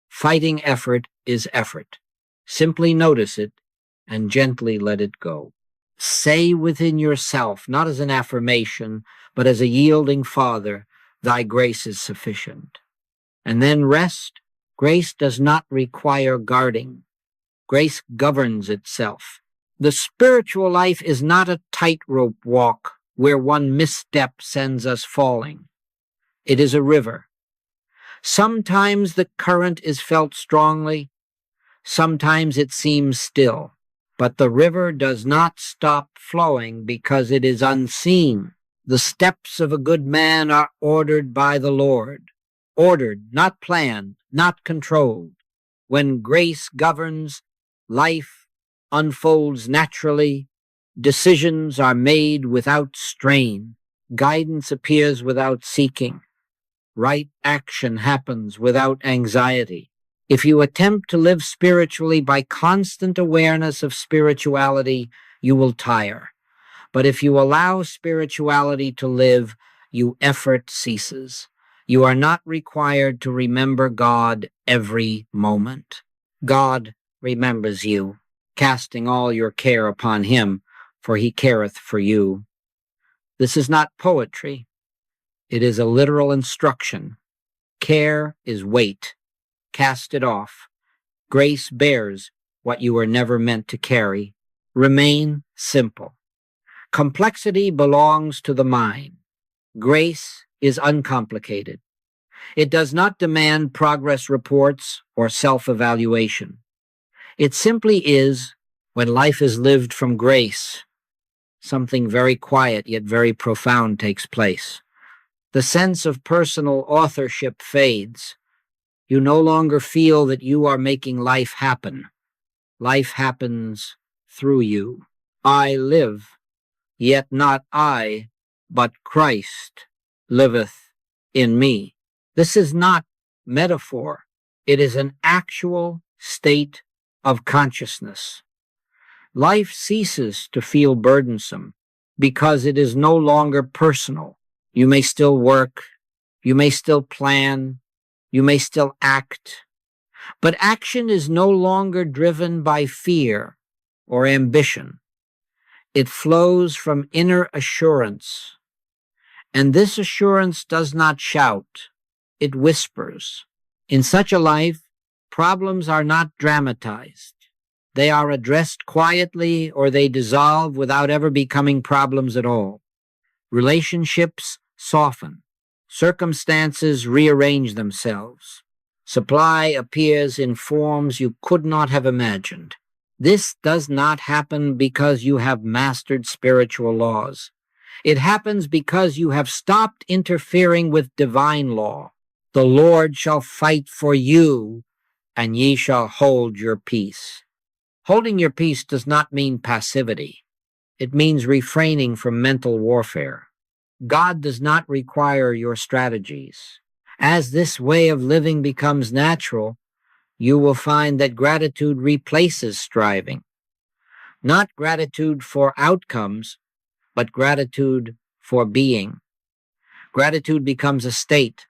Fighting effort is effort. Simply notice it and gently let it go. Say within yourself, not as an affirmation, but as a yielding Father, thy grace is sufficient. And then rest. Grace does not require guarding. Grace governs itself. The spiritual life is not a tightrope walk where one misstep sends us falling. It is a river. Sometimes the current is felt strongly, sometimes it seems still, but the river does not stop flowing because it is unseen. The steps of a good man are ordered by the Lord. Ordered, not planned, not controlled. When grace governs, life unfolds naturally, decisions are made without strain, guidance appears without seeking, right action happens without anxiety. If you attempt to live spiritually by constant awareness of spirituality, you will tire. But if you allow spirituality to live, your effort ceases. You are not required to remember God every moment. God remembers you, casting all your care upon him, for he careth for you. This is not poetry. It is a literal instruction. Care is weight. Cast it off. Grace bears what you were never meant to carry. Remain simple. Complexity belongs to the mind. Grace is uncomplicated. It does not demand progress reports or self-evaluation. It simply is. When life is lived from grace, something very quiet yet very profound takes place. The sense of personal authorship fades. You no longer feel that you are making life happen. Life happens through you. I live, yet not I, but Christ liveth in me. This is not metaphor. It is an actual state of consciousness. Life ceases to feel burdensome because it is no longer personal. You may still work, you may still plan, you may still act, but action is no longer driven by fear or ambition. It flows from inner assurance, and this assurance does not shout, it whispers. In such a life, problems are not dramatized. They are addressed quietly, or they dissolve without ever becoming problems at all. Relationships soften. Circumstances rearrange themselves. Supply appears in forms you could not have imagined. This does not happen because you have mastered spiritual laws. It happens because you have stopped interfering with divine law. The Lord shall fight for you, and ye shall hold your peace. Holding your peace does not mean passivity. It means refraining from mental warfare. God does not require your strategies. As this way of living becomes natural, you will find that gratitude replaces striving. Not gratitude for outcomes, but gratitude for being. Gratitude becomes a state,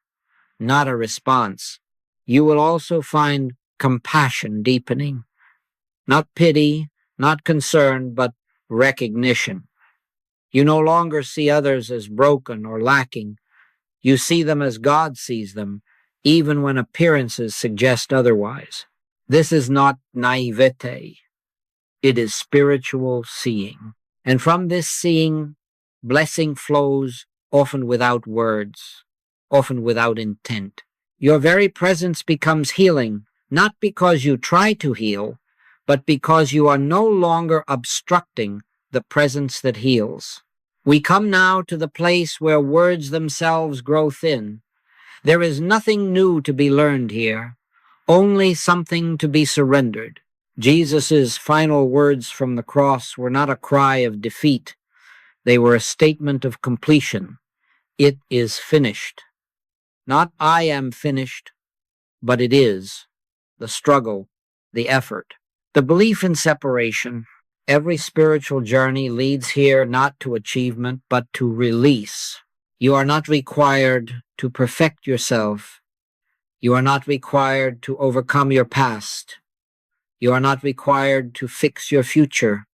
not a response. You will also find compassion deepening. Not pity, not concern, but recognition. You no longer see others as broken or lacking. You see them as God sees them, even when appearances suggest otherwise. This is not naivete. It is spiritual seeing. And from this seeing, blessing flows, often without words, often without intent. Your very presence becomes healing, not because you try to heal, but because you are no longer obstructing the presence that heals. We come now to the place where words themselves grow thin. There is nothing new to be learned here, only something to be surrendered. Jesus' final words from the cross were not a cry of defeat. They were a statement of completion. It is finished. Not I am finished, but it is. The struggle, the effort. The belief in separation. Every spiritual journey leads here not to achievement, but to release. You are not required to perfect yourself. You are not required to overcome your past. You are not required to fix your future.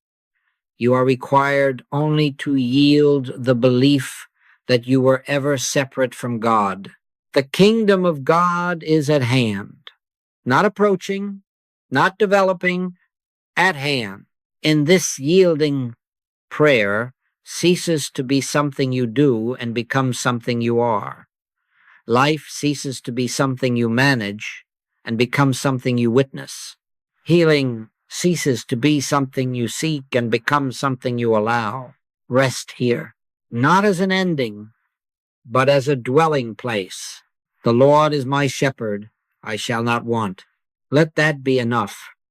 You are required only to yield the belief that you were ever separate from God. The kingdom of God is at hand, not approaching, not developing, at hand. In this yielding, prayer ceases to be something you do and becomes something you are. Life ceases to be something you manage and becomes something you witness. Healing ceases to be something you seek and becomes something you allow. Rest here, not as an ending, but as a dwelling place. The Lord is my shepherd, I shall not want. Let that be enough.